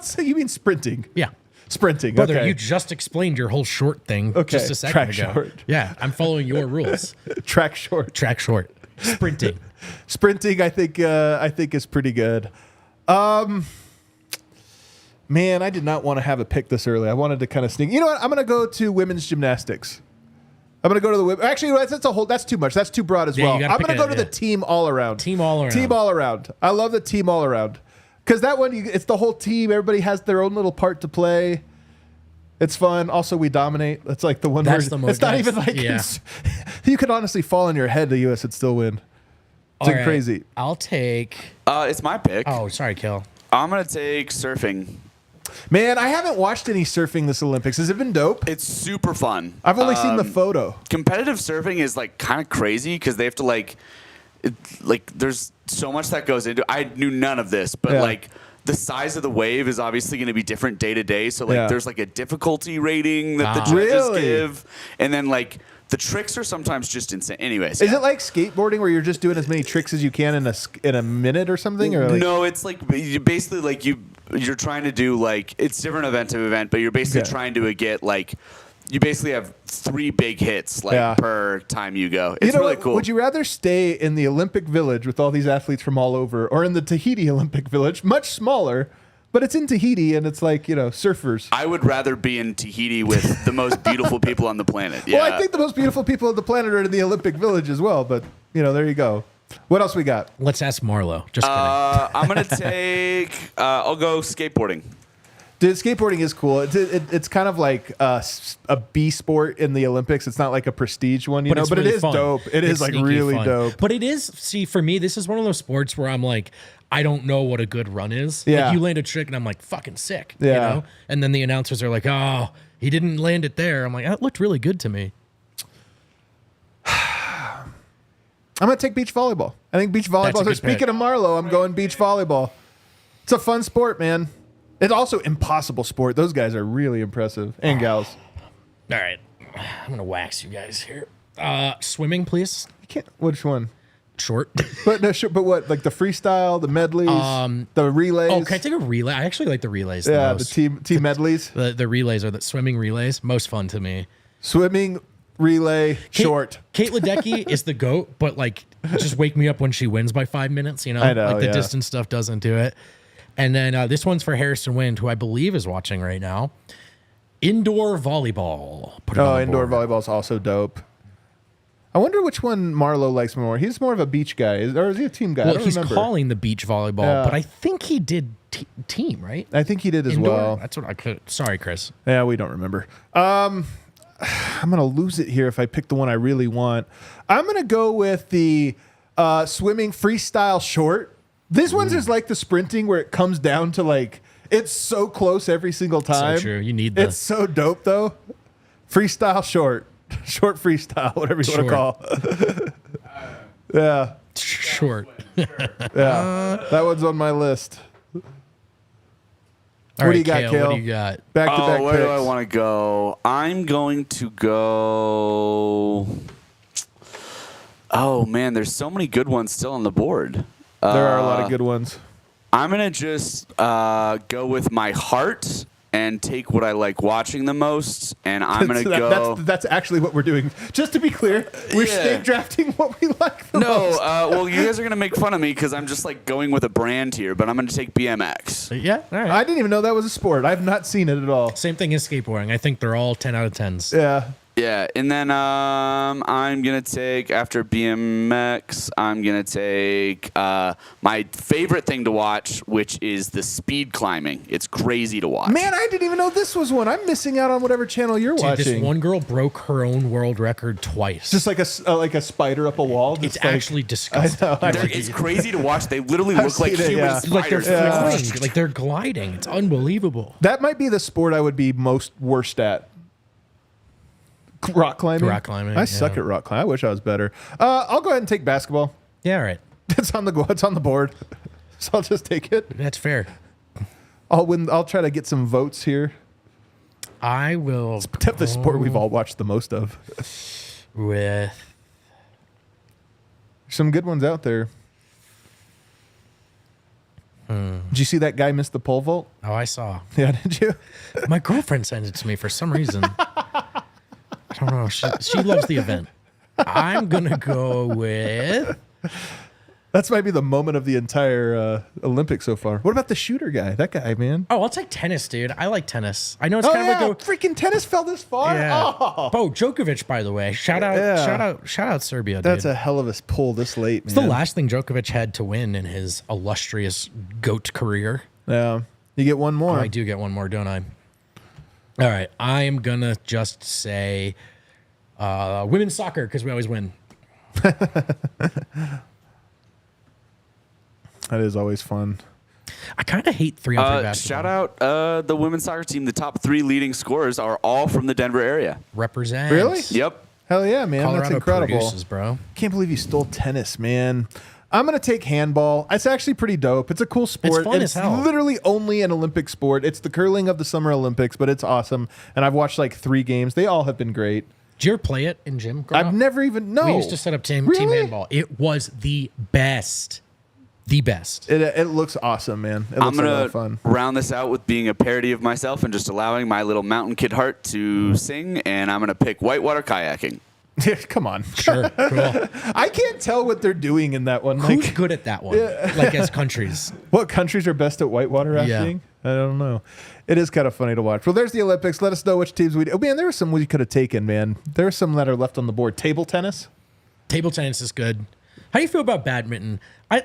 So you mean sprinting? Yeah. Sprinting. Brother, okay. You just explained your whole short thing just a second track ago. Short. Yeah, I'm following your rules. Track short. Track short. Sprinting. Sprinting, I think is pretty good. Man, I did not want to have a pick this early. I wanted to kind of sneak. You know what? I'm going to go to women's gymnastics. I'm going to go to the women. Actually, that's too much. That's too broad as well. I'm going to go to the team all around. Team all around. Team all around. I love the team all around. Because that one, it's the whole team. Everybody has their own little part to play. It's fun. Also, we dominate. That's like the one where it's not even like you could honestly fall on your head. The U.S. would still win. It's like crazy. I'll take. It's my pick. Oh, sorry, Kill. I'm gonna take surfing. Man, I haven't watched any surfing this Olympics. Has it been dope? It's super fun. I've only seen the photo. Competitive surfing is like kind of crazy because they have to like like there's so much that goes into. I knew none of this, but Yeah. like the size of the wave is obviously going to be different day to day. So like Yeah. there's like a difficulty rating that the judges Really? give, and then like the tricks are sometimes just insane. Anyways, Is it like skateboarding where you're just doing as many tricks as you can in a minute or something? Or like, No, it's like you basically like you're trying to do like it's different event to event, but you're basically Okay. trying to get like you basically have 3 big hits like Yeah. per time you go. It's you know really what? cool. Would you rather stay in the Olympic Village with all these athletes from all over, or in the Tahiti Olympic Village, much smaller, but it's in Tahiti and it's like, surfers? I would rather be in Tahiti with the most beautiful people on the planet. Yeah. Well, I think the most beautiful people on the planet are in the Olympic Village as well, but there you go. What else we got? Let's ask Marlo. Just kidding. I'm gonna take. I'll go skateboarding. Dude, skateboarding is cool. It's kind of like a B sport in the Olympics. It's not like a prestige one, it's but really it is fun. dope. It is It's like sneaky really fun. dope. But it is, see, for me, this is one of those sports where I'm like, I don't know what a good run is. Yeah. Like you land a trick and I'm like, fucking sick. Yeah. And then the announcers are like, oh, he didn't land it there. I'm like, that looked really good to me. I'm gonna take beach volleyball. I think beach volleyball. That's a So good speaking pick. of Marlo, I'm going beach volleyball. It's a fun sport, man. It's also impossible sport. Those guys are really impressive, and gals. All right. I'm going to wax you guys here. Swimming, please. You can't. Which one? Short. But no, sure. But what? Like the freestyle, the medleys, the relays. Oh, can I take a relay? I actually like the relays the Yeah, the most. team medleys, The relays are the swimming relays. Most fun to me. swimming, relay, short. Kate Ledecky is the GOAT, but like just wake me up when she wins by 5 minutes, I know, like the yeah. distance stuff doesn't do it. And then this one's for Harrison Wind, who I believe is watching right now. Indoor volleyball. Put it on Oh, the indoor board. volleyball is also dope. I wonder which one Marlo likes more. He's more of a beach guy, or is he a team guy? I Well, don't he's remember. calling the beach volleyball, Yeah. but I think he did team, right? I think he did as Indoor? well. That's what I could. Sorry, Chris. Yeah, we don't remember. I'm gonna lose it here if I pick the one I really want. I'm gonna go with the swimming freestyle short. This one's just like the sprinting where it comes down to like it's so close every single time. true. You need the- It's so dope though. Freestyle short, short freestyle, whatever you want to call. Yeah, Short. yeah. That one's on my list. All What right, do you got, Kale? Kale? What do you got? Back to back where do I picks. want to go? I'm going to go. Oh man, there's so many good ones still on the board. There are a lot of good ones. I'm gonna just go with my heart and take what I like watching the most, and I'm gonna go. That's actually what we're doing. Just to be clear, we're Yeah. snake drafting what we like the No, most. well, you guys are gonna make fun of me because I'm just like going with a brand here, but I'm gonna take BMX. Yeah. All right. I didn't even know that was a sport. I've not seen it at all. Same thing as skateboarding. I think they're all 10 out of 10s. Yeah. Yeah, and then I'm gonna take after BMX. I'm gonna take my favorite thing to watch, which is the speed climbing. It's crazy to watch. Man, I didn't even know this was one. I'm missing out on whatever channel you're Dude, watching. this one girl broke her own world record twice. Just like a spider up a wall. it's just like- actually disgusting. I They're- it's crazy to watch. They literally I've look like seen it, human yeah. like they're spiders. flying, like they're gliding. It's unbelievable. That might be the sport I would be most worst at. Rock climbing. Rock climbing, I suck yeah. at rock climbing. I wish I was better. I'll go ahead and take basketball. Yeah, all right. It's on the board, so I'll just take it. That's fair. I'll win. I'll try to get some votes here. I will The sport we've all watched the most of. with Some good ones out there. Did you see that guy miss the pole vault? oh, I saw. Yeah, did you? My girlfriend sent it to me for some reason. I don't know. She loves the event. I'm gonna go with That's might be the moment of the entire Olympics so far. What about the shooter guy? That guy, man. I'll take tennis, dude. I like tennis. I know it's Oh kind yeah, of like a freaking tennis fell this far. yeah. Oh, Oh, Djokovic, by the way. Shout out Serbia, dude. that's a hell of a pull this late, man. It's the last thing Djokovic had to win in his illustrious GOAT career. Yeah, you get one more. Oh, I do get one more, don't I? All right. I am going to just say women's soccer because we always win. That is always fun. I kind of hate 3-on-3 basketball. Shout out the women's soccer team. The top 3 leading scorers are all from the Denver area. Represent. Really? Yep. Hell yeah, man. Colorado That's incredible. produces, bro. Can't believe you stole tennis, man. I'm going to take handball. It's actually pretty dope. It's a cool sport. It's fun as hell. Literally only an Olympic sport. It's the curling of the Summer Olympics, but it's awesome. And I've watched like 3 games. They all have been great. Did you ever play it in gym? growing I've up? never even, no. We used to set up team handball. It was the best. The best. It looks awesome, man. It I'm looks like a lot going of fun. to round this out with being a parody of myself and just allowing my little mountain kid heart to sing, and I'm going to pick whitewater kayaking. Come on. Sure. Cool. I can't tell what they're doing in that one. Who's Like, good at that one? Like as countries. what countries are best at whitewater rafting? I don't know. It is kind of funny to watch. Well, there's the Olympics. Let us know which teams we. Oh man, there were some we could have taken. Man, there are some that are left on the board. Table tennis. Table tennis is good. How do you feel about badminton?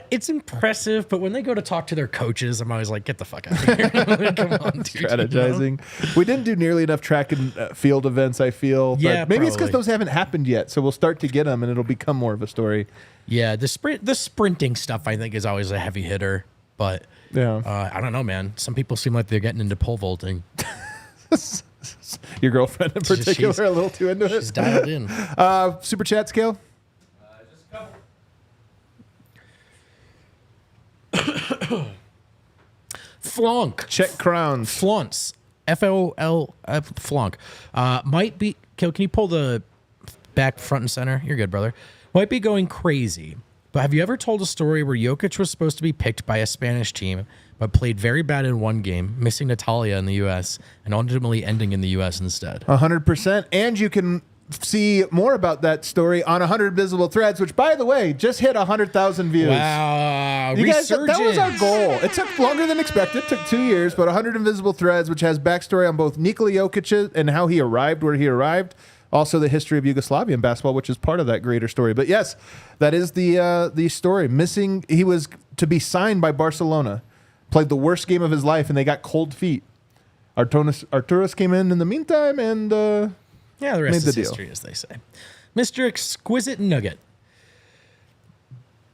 It's impressive, but when they go to talk to their coaches, I'm always like, get the fuck out of here. Come on, dude. Strategizing. We didn't do nearly enough track and field events, I feel. But Yeah, maybe it's because probably. those haven't happened yet. So we'll start to get them and it'll become more of a story. Yeah, the sprinting stuff I think is always a heavy hitter, but Yeah. I don't know, man. Some people seem like they're getting into pole vaulting. Your girlfriend in particular, She's- a little too into She's it. dialed in. Super chat scale. Flonk. Check crowns. Flunts. FOL. Flonk. Might be. Can you pull the back front and center? You're good, brother. Might be going crazy. But have you ever told a story where Jokic was supposed to be picked by a Spanish team, but played very bad in one game, missing Natalia in the U.S., and ultimately ending in the U.S. instead? 100%. And you can see more about that story on 100 Visible Threads, which, by the way, just hit 100,000 views. Wow. You guys, that was our Resurgence. goal. It took longer than expected. It took 2 years, but 100 Invisible Threads, which has backstory on both Nikola Jokic and how he arrived where he arrived. Also, the history of Yugoslavian basketball, which is part of that greater story. But yes, that is the story. Missing, he was to be signed by Barcelona. Played the worst game of his life, and they got cold feet. Arturas came in the meantime, and Yeah, the rest made is the deal. history, as they say. Mr. Exquisite Nugget.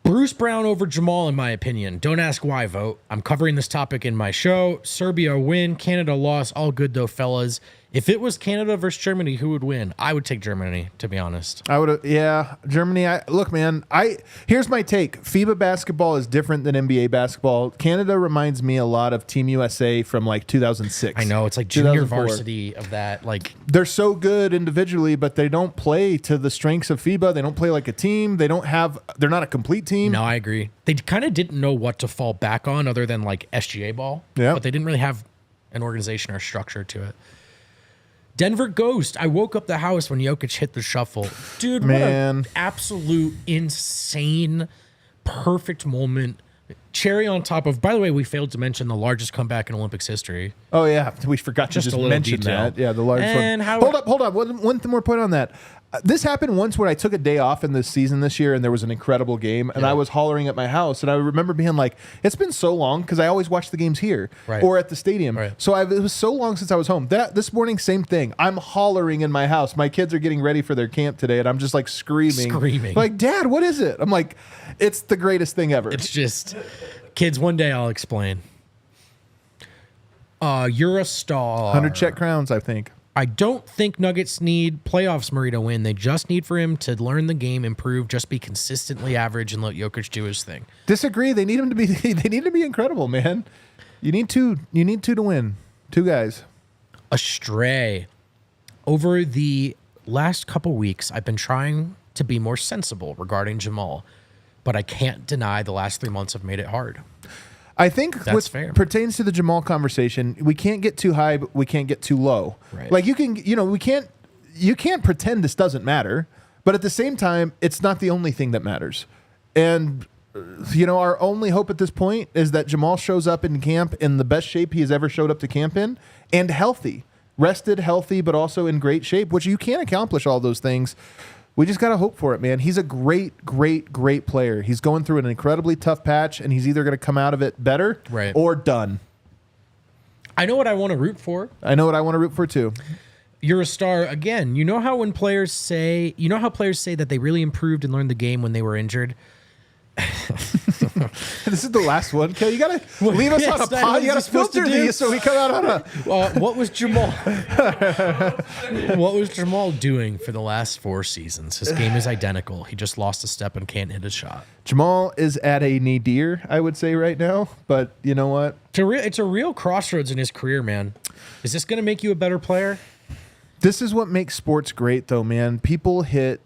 Bruce Brown over Jamal, in my opinion. Don't ask why, vote. I'm covering this topic in my show. Serbia win, Canada loss. All good, though, fellas. If it was Canada versus Germany, who would win? I would take Germany, to be honest. I would have, yeah, Germany. Look, man, here's my take. FIBA basketball is different than NBA basketball. Canada reminds me a lot of Team USA from like 2006. I know, it's like junior 2004. varsity of that. Like, They're so good individually, but they don't play to the strengths of FIBA. They don't play like a team. They're not a complete team. no, I agree. They kind of didn't know what to fall back on other than like SGA ball. Yeah. But they didn't really have an organization or structure to it. Denver Ghost. I woke up the house when Jokic hit the shuffle. Dude, what Man. an absolute insane, perfect moment. Cherry on top of, by the way, we failed to mention the largest comeback in Olympics history. Oh yeah, we forgot to Just just a little mention detail. that. Yeah, the largest And one. how- Hold up. One more point on that. This happened once when I took a day off in this season this year, and there was an incredible game, and I was hollering at my house, and I remember being like, "It's been so long," because I always watch the games here Right. or at the stadium. Right. So it was so long since I was home. This morning, same thing. I'm hollering in my house. My kids are getting ready for their camp today, and I'm just like screaming. Like, Dad, what is it? I'm like, it's the greatest thing ever. It's just, kids, one day I'll explain. You're a star. 100 check crowns, I think. I don't think Nuggets need playoffs, Murray, to win. They just need for him to learn the game, improve, just be consistently average, and let Jokic do his thing. Disagree. They need him to be. They need to be incredible, man. You need two. You need two to win. Two guys. Astray. Over the last couple weeks, I've been trying to be more sensible regarding Jamal, but I can't deny the last 3 months have made it hard. I think That's what fair. pertains to the Jamal conversation, we can't get too high, but we can't get too low. Right. Like you can't pretend this doesn't matter, but at the same time, it's not the only thing that matters. And our only hope at this point is that Jamal shows up in camp in the best shape he has ever showed up to camp in, and healthy, rested, healthy, but also in great shape. Which you can't accomplish all those things. We just got to hope for it, man. He's a great player. He's going through an incredibly tough patch, and he's either going to come out of it better Right. or done. I know what I want to root for. I know what I want to root for, too. You're a star again. You know how players say that they really improved and learned the game when they were injured? This is the last one. Okay, you gotta leave us yeah, on a Snyder, pod. what You gotta is he supposed to filter do? these so we come out on a. What was Jamal? What was Jamal doing for the last 4 seasons? His game is identical. He just lost a step and can't hit a shot. Jamal is at a nadir, I would say right now. But you know what? It's a real crossroads in his career, man. Is this going to make you a better player? This is what makes sports great, though, man. People hit,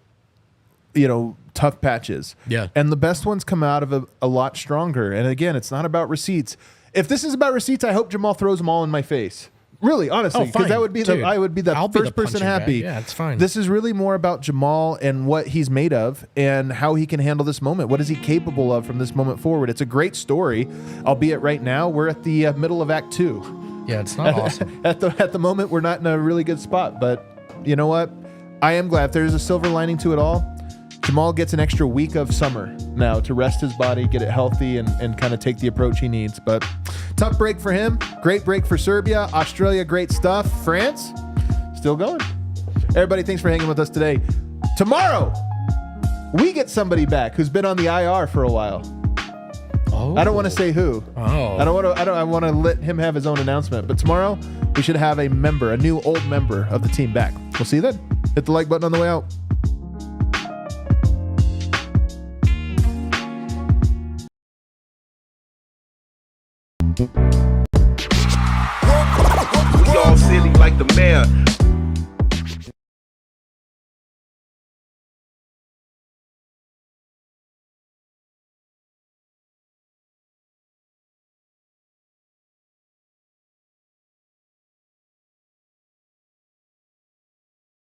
tough patches. Yeah. And the best ones come out of a lot stronger. And again, it's not about receipts. If this is about receipts, I hope Jamal throws them all in my face. Really, honestly, because that would be Dude, I would be the I'll be first the person punching bag. happy. Yeah, it's fine. This is really more about Jamal and what he's made of and how he can handle this moment. What is he capable of from this moment forward? It's a great story, albeit right now we're at the middle of Act 2. Yeah, it's not awesome. At the moment, we're not in a really good spot. But you know what? I am glad. If there's a silver lining to it all, Jamal gets an extra week of summer now to rest his body, get it healthy, and kind of take the approach he needs. But tough break for him. Great break for Serbia. Australia, great stuff. France, still going. Everybody, thanks for hanging with us today. Tomorrow, we get somebody back who's been on the IR for a while. Oh. I don't want to say who. Oh. I want to let him have his own announcement. But tomorrow, we should have a new old member of the team back. We'll see you then. Hit the like button on the way out. We all silly like the mayor.